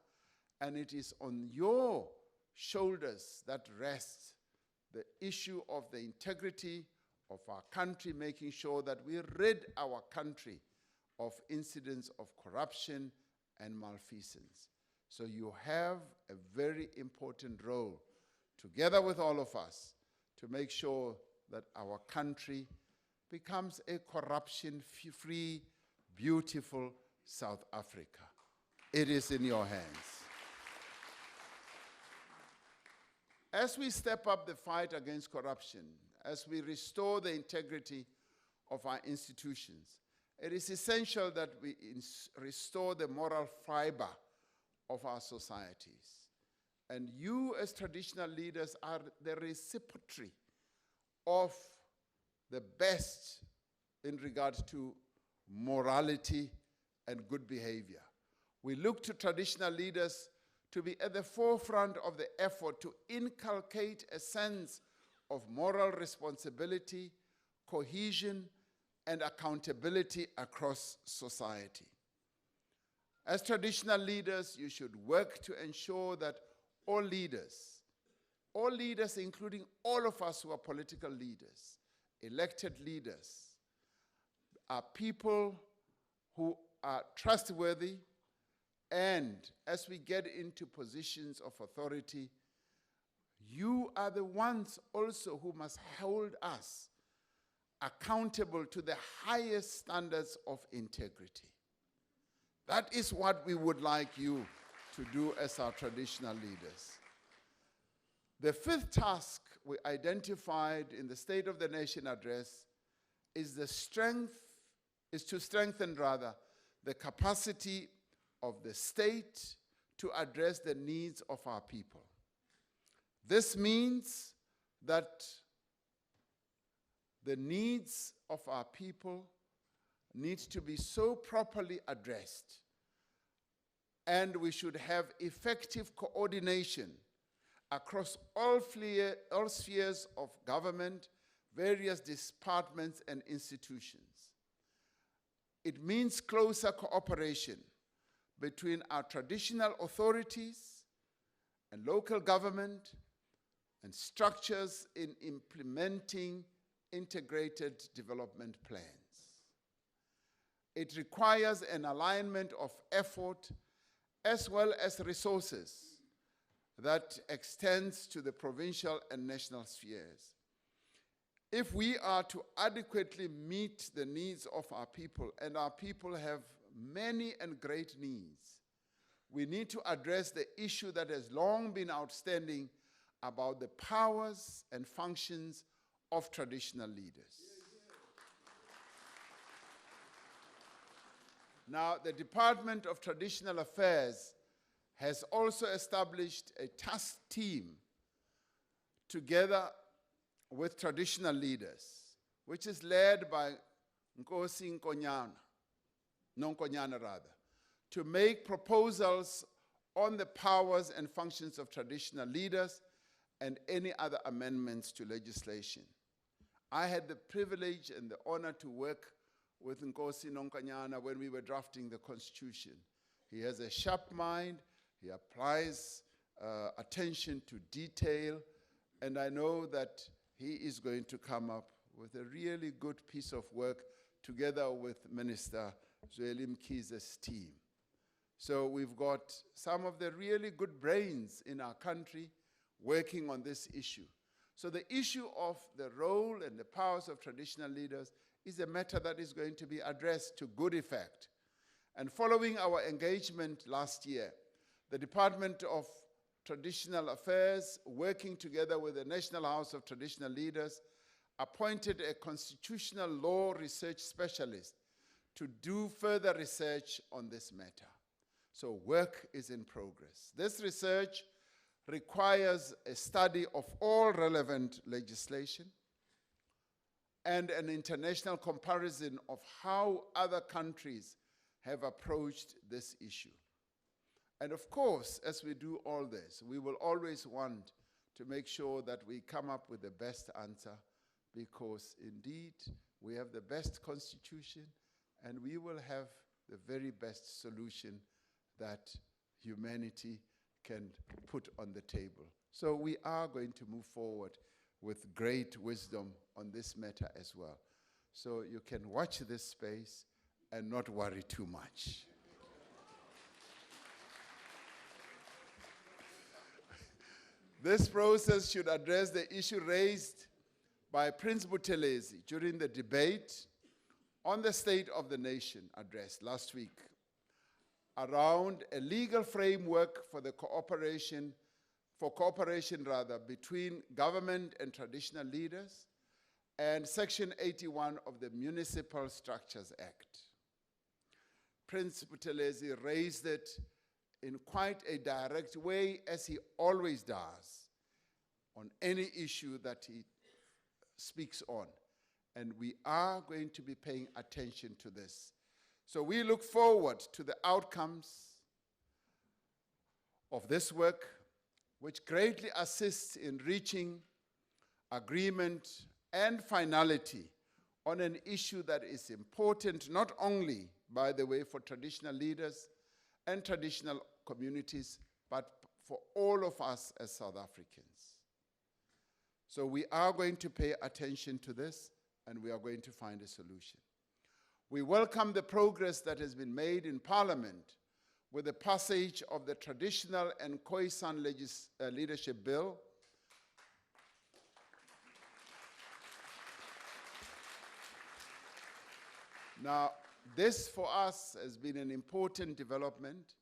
and it is on your shoulders that rests the issue of the integrity of our country, making sure that we rid our country of incidents of corruption and malfeasance. So you have a very important role, together with all of us, to make sure that our country becomes a corruption-free, beautiful South Africa. It is in your hands. As we step up the fight against corruption, as we restore the integrity of our institutions, it is essential that we restore the moral fiber of our societies. And you as traditional leaders are the reciprocity of the best in regard to morality and good behavior. We look to traditional leaders to be at the forefront of the effort to inculcate a sense of moral responsibility, cohesion, and accountability across society. As traditional leaders, you should work to ensure that all leaders, including all of us who are political leaders, elected leaders, are people who are trustworthy, and as we get into positions of authority, you are the ones also who must hold us accountable to the highest standards of integrity. That is what we would like you to do as our traditional leaders. The fifth task we identified in the State of the Nation address is to strengthen the capacity of the state to address the needs of our people. This means that the needs of our people need to be so properly addressed, and we should have effective coordination across all spheres of government, various departments and institutions. It means closer cooperation between our traditional authorities and local government and structures in implementing integrated development plans. It requires an alignment of effort as well as resources that extends to the provincial and national spheres. If we are to adequately meet the needs of our people, and our people have many and great needs, we need to address the issue that has long been outstanding about the powers and functions of traditional leaders. Now, the Department of Traditional Affairs has also established a task team together with traditional leaders, which is led by Nkosi Nonkonyana rather, to make proposals on the powers and functions of traditional leaders and any other amendments to legislation. I had the privilege and the honor to work with Nkosi Nonkonyana when we were drafting the Constitution. He has a sharp mind, he applies attention to detail, and I know that he is going to come up with a really good piece of work together with Minister Zweli Mkhize's team. So we've got some of the really good brains in our country working on this issue. So the issue of the role and the powers of traditional leaders is a matter that is going to be addressed to good effect. And following our engagement last year, the Department of Traditional Affairs, working together with the National House of Traditional Leaders, appointed a constitutional law research specialist to do further research on this matter. So work is in progress. This research requires a study of all relevant legislation and an international comparison of how other countries have approached this issue. And of course, as we do all this, we will always want to make sure that we come up with the best answer, because indeed we have the best constitution and we will have the very best solution that humanity can put on the table. So we are going to move forward with great wisdom on this matter as well. So you can watch this space and not worry too much. This process should address the issue raised by Prince Buthelezi during the debate on the State of the Nation address last week around a legal framework for the cooperation between government and traditional leaders, and Section 81 of the Municipal Structures Act. Prince Buthelezi raised it in quite a direct way, as he always does, on any issue that he speaks on. And we are going to be paying attention to this. So we look forward to the outcomes of this work, which greatly assists in reaching agreement and finality on an issue that is important, not only, by the way, for traditional leaders and traditional communities, but for all of us as South Africans. So we are going to pay attention to this, and we are going to find a solution. We welcome the progress that has been made in Parliament with the passage of the Traditional and Khoi-San Leadership Bill, Now, this for us has been an important development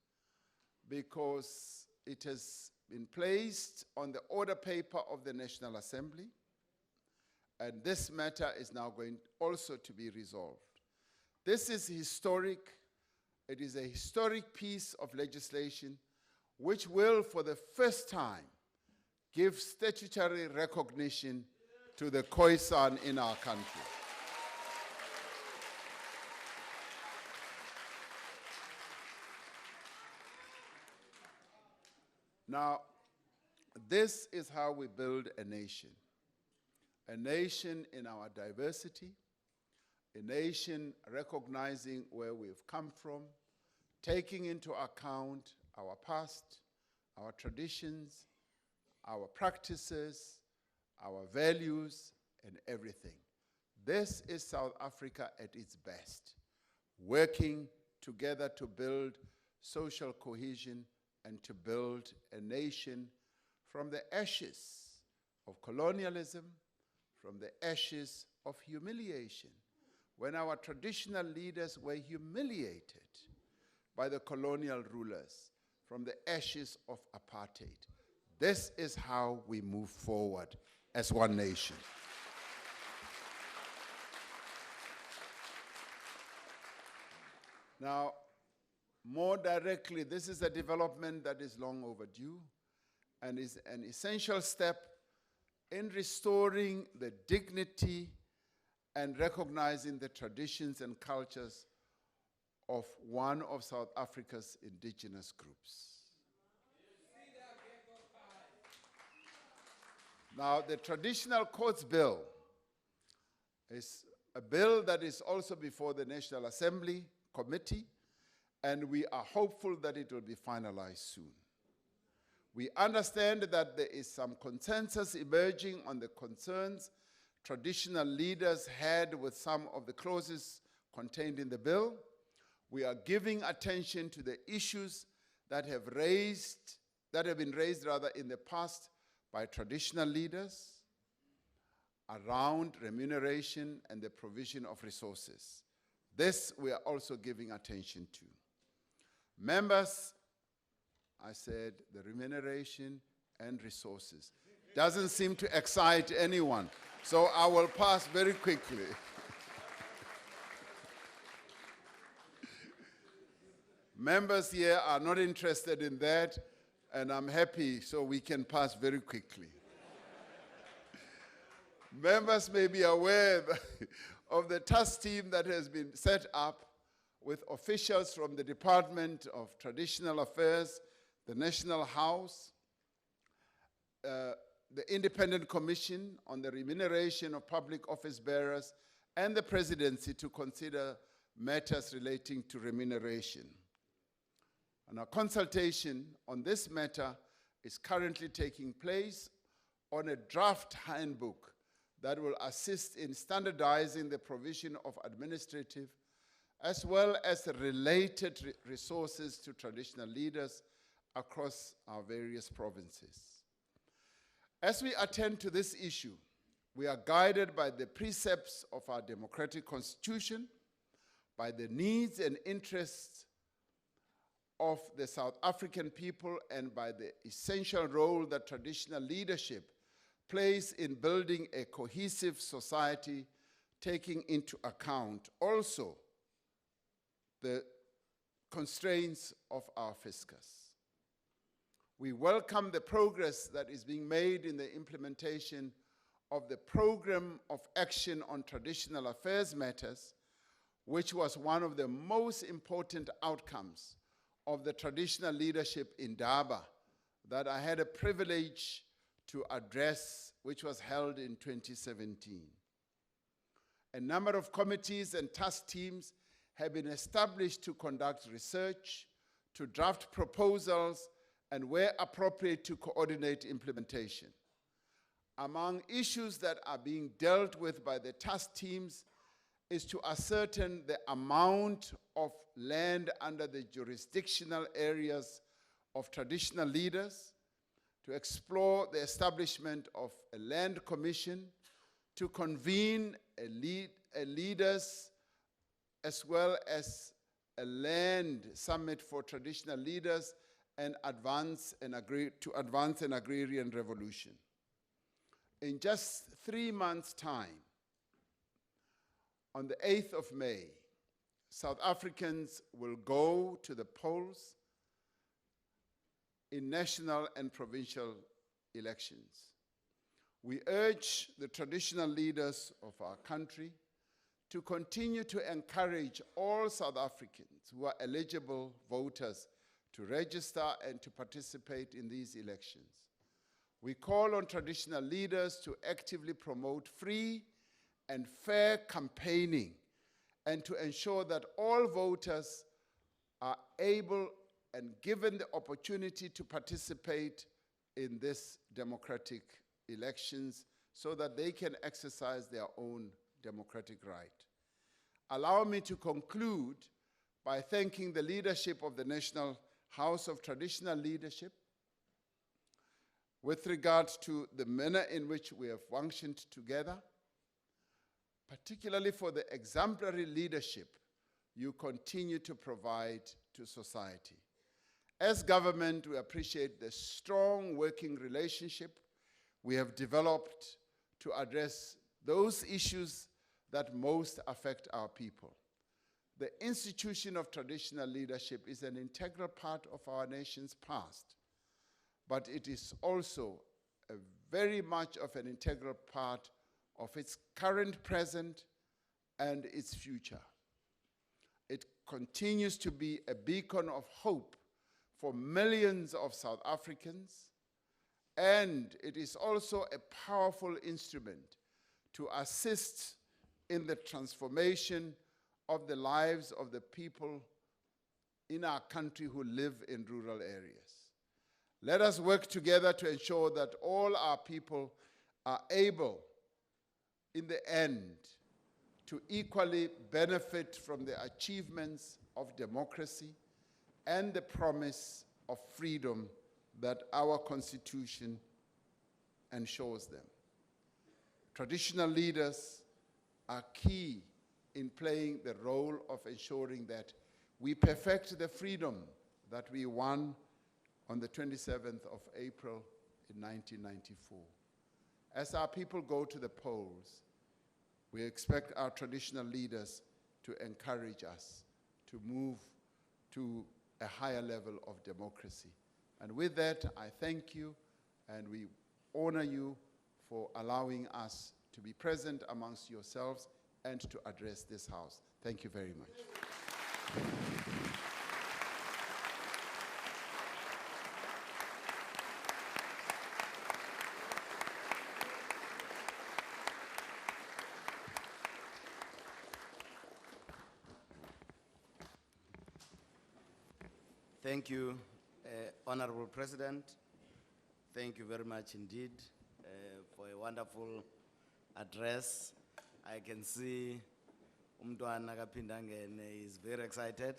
because it has been placed on the order paper of the National Assembly, and this matter is now going also to be resolved. This is historic. It is a historic piece of legislation which will, for the first time, give statutory recognition to the Khoi-San in our country. Now, this is how we build a nation in our diversity, a nation recognizing where we've come from, taking into account our past, our traditions, our practices, our values, and everything. This is South Africa at its best, working together to build social cohesion and to build a nation from the ashes of colonialism, from the ashes of humiliation, when our traditional leaders were humiliated by the colonial rulers, from the ashes of apartheid. This is how we move forward as one nation. Now, more directly, this is a development that is long overdue and is an essential step in restoring the dignity and recognizing the traditions and cultures of one of South Africa's indigenous groups. Now, the Traditional Courts Bill is a bill that is also before the National Assembly Committee, and we are hopeful that it will be finalized soon. We understand that there is some consensus emerging on the concerns traditional leaders had with some of the clauses contained in the bill. We are giving attention to the issues that have been raised in the past by traditional leaders around remuneration and the provision of resources. This we are also giving attention to. Members, I said the remuneration and resources doesn't seem to excite anyone, so I will pass very quickly. Members here are not interested in that, and I'm happy, so we can pass very quickly. Members may be aware of the task team that has been set up with officials from the Department of Traditional Affairs, the National House, the Independent Commission on the Remuneration of Public Office Bearers, and the Presidency to consider matters relating to remuneration. And a consultation on this matter is currently taking place on a draft handbook that will assist in standardizing the provision of administrative as well as related resources to traditional leaders across our various provinces. As we attend to this issue, we are guided by the precepts of our democratic constitution, by the needs and interests of the South African people, and by the essential role that traditional leadership plays in building a cohesive society, taking into account also the constraints of our fiscus. We welcome the progress that is being made in the implementation of the Program of Action on Traditional Affairs Matters, which was one of the most important outcomes of the traditional leadership in Durban that I had a privilege to address, which was held in 2017. A number of committees and task teams have been established to conduct research, to draft proposals, and where appropriate to coordinate implementation. Among issues that are being dealt with by the task teams is to ascertain the amount of land under the jurisdictional areas of traditional leaders, to explore the establishment of a land commission, to convene a leaders as well as a land summit for traditional leaders, and advance an agrarian revolution. In just 3 months' time, on the 8th of May, South Africans will go to the polls in national and provincial elections. We urge the traditional leaders of our country to continue to encourage all South Africans who are eligible voters to register and to participate in these elections. We call on traditional leaders to actively promote free and fair campaigning and to ensure that all voters are able and given the opportunity to participate in this democratic elections so that they can exercise their own democratic right. Allow me to conclude by thanking the leadership of the National House of Traditional Leadership with regard to the manner in which we have functioned together, particularly for the exemplary leadership you continue to provide to society. As government, we appreciate the strong working relationship we have developed to address those issues that most affect our people. The institution of traditional leadership is an integral part of our nation's past, but it is also a very much of an integral part of its current, present, and its future. It continues to be a beacon of hope for millions of South Africans, and it is also a powerful instrument to assist in the transformation of the lives of the people in our country who live in rural areas. Let us work together to ensure that all our people are able, in the end, to equally benefit from the achievements of democracy and the promise of freedom that our Constitution ensures them. Traditional leaders are key in playing the role of ensuring that we perfect the freedom that we won on the 27th of April in 1994. As our people go to the polls, we expect our traditional leaders to encourage us to move to a higher level of democracy. And with that, I thank you, and we honor you for allowing us to be present amongst yourselves and to address this House. Thank you very much. Thank you, Honorable President. Thank you very much indeed for a wonderful address. I can see Umntwana Kapindangene is very excited,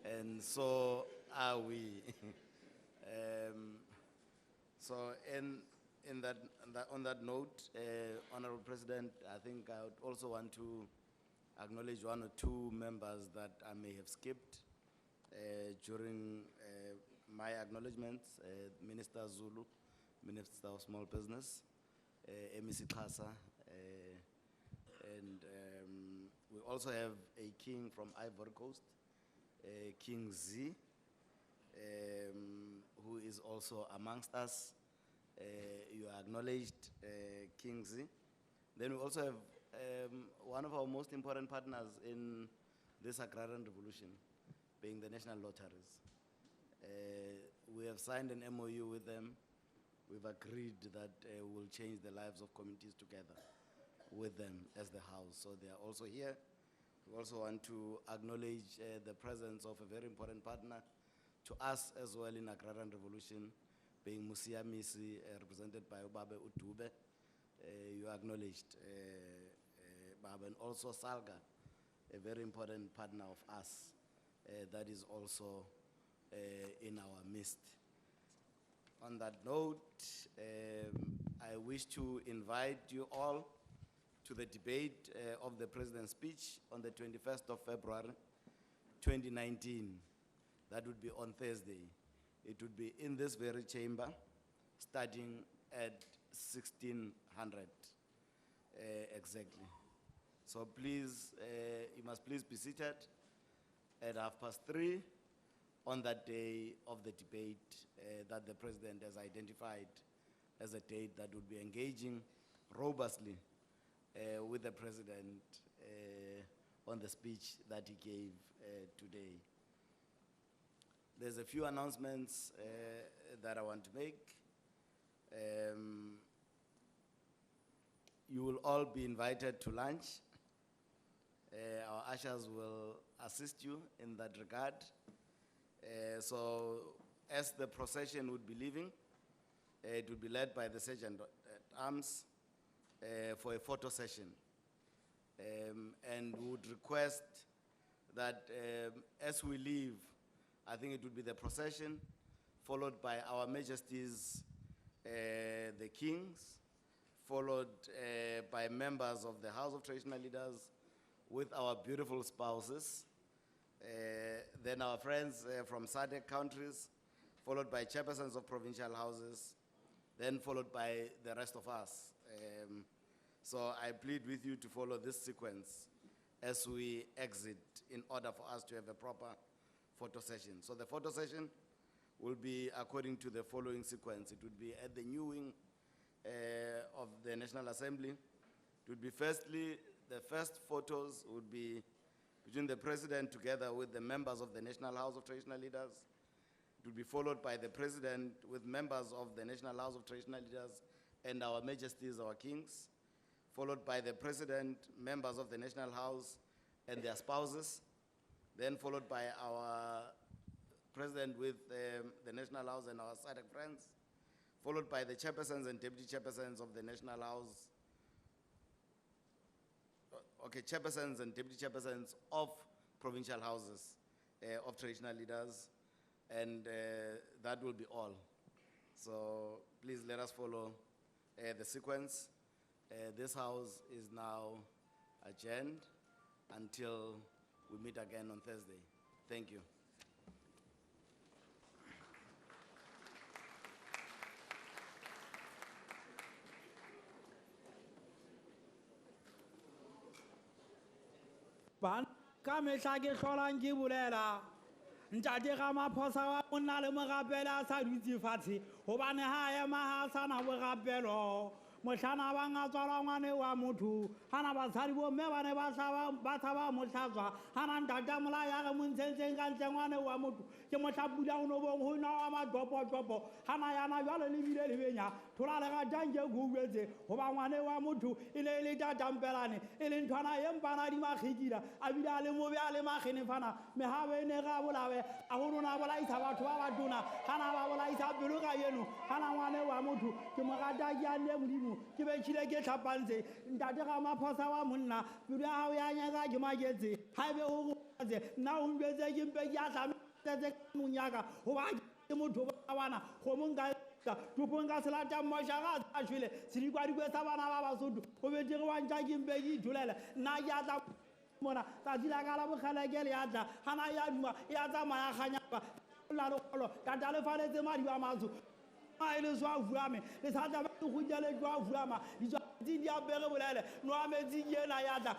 and so are we. So on that note, Honorable President, I think I would also want to acknowledge one or two members that I may have skipped during my acknowledgements. Minister Zulu, Minister of Small Business, MEC Khasa, and we also have a king from Ivory Coast, King Z, who is also amongst us. You are acknowledged, King Z. Then we also have one of our most important partners in this agrarian revolution, being the National Lotteries. We have signed an MOU with them. We've agreed that we'll change the lives of communities together with them as the House. So they are also here. We also want to acknowledge the presence of a very important partner to us as well in agrarian revolution, being Musiamisi, represented by Ubabe Utube. You acknowledged, Baba, and also Salga, a very important partner of us, that is also in our midst. On that note, I wish to invite you all to the debate of the President's speech on the 21st of February, 2019. That would be on Thursday. It would be in this very chamber, starting at 1600 exactly. So please, you must please be seated at 3:30 on that day of the debate that the President has identified as a date that would be engaging robustly with the President on the speech that he gave today. There's a few announcements that I want to make. You will all be invited to lunch. Our ushers will assist you in that regard. So as the procession would be leaving, it would be led by the Sergeant at Arms for a photo session. And we would request that as we leave, I think it would be the procession, followed by our Majesties, the Kings, followed by members of the House of Traditional Leaders with our beautiful spouses, then our friends from SADC countries, followed by chairpersons of provincial houses, then followed by the rest of us. So I plead with you to follow this sequence as we exit in order for us to have a proper photo session. So the photo session will be according to the following sequence. It would be at the new wing of the National Assembly. It would be firstly, the first photos would be between the President together with the members of the National House of Traditional Leaders. It would be followed by the President with members of the National House of Traditional Leaders and our Majesties, our Kings, followed by the President, members of the National House and their spouses, then followed by our President with the National House and our SADC friends, followed by the chairpersons and deputy chairpersons of the National House, chairpersons and deputy chairpersons of provincial houses of traditional leaders, and that will be all. So please let us follow the sequence. This house is now adjourned until we meet again on Thursday. Thank you. Ka mehla ke hlolang ke bolela ntate Ramaphosa wa monna le mogapele a sa dutse fatshe hobane ha ema ha sana bogapelo mohlana ba ngatswala ngwane wa motho hana basadi bo mme ba ne ba tshaba mohlatswa hana ntate mola ya re montshetseng ka ntle ngwane wa motho ke mohlapula go no bong ho na wa madopo hana yana jwale le bile le benya thola le ga janje go uetse ho ba ngwane wa motho ile le tatampelane ile nthwana yempana di magikila a bile le mobe a le magene fana me ha be ne ga bolawe a go rona bolaisa batho ba ba tona hana ba bolaisa pelo ga yeno hana ngwane wa motho ke mo gata ya le modimo ke be tshile ke tlhapantse ntate Ramaphosa wa monna pelo ha o ya nyaka ke magetse ha be o go tse na o mbetse ke mpe ke a tlame tse munyaka ho ba ke motho ba bana go monga tupunga selata moshaga a shwele siri kwa dikwetsa bana ba basotho go be dire wa ntja ke mpe ke ithulele na ya tla mona ta dila ka la bokgelekele ya tla hana ya duma ya tsamaya ganyaka la lokolo ka tla le faletse madi wa matso a ile swa vuame le sa tla ba go jale jwa vuama di tswa di a bere bolele no a metsi yena ya tla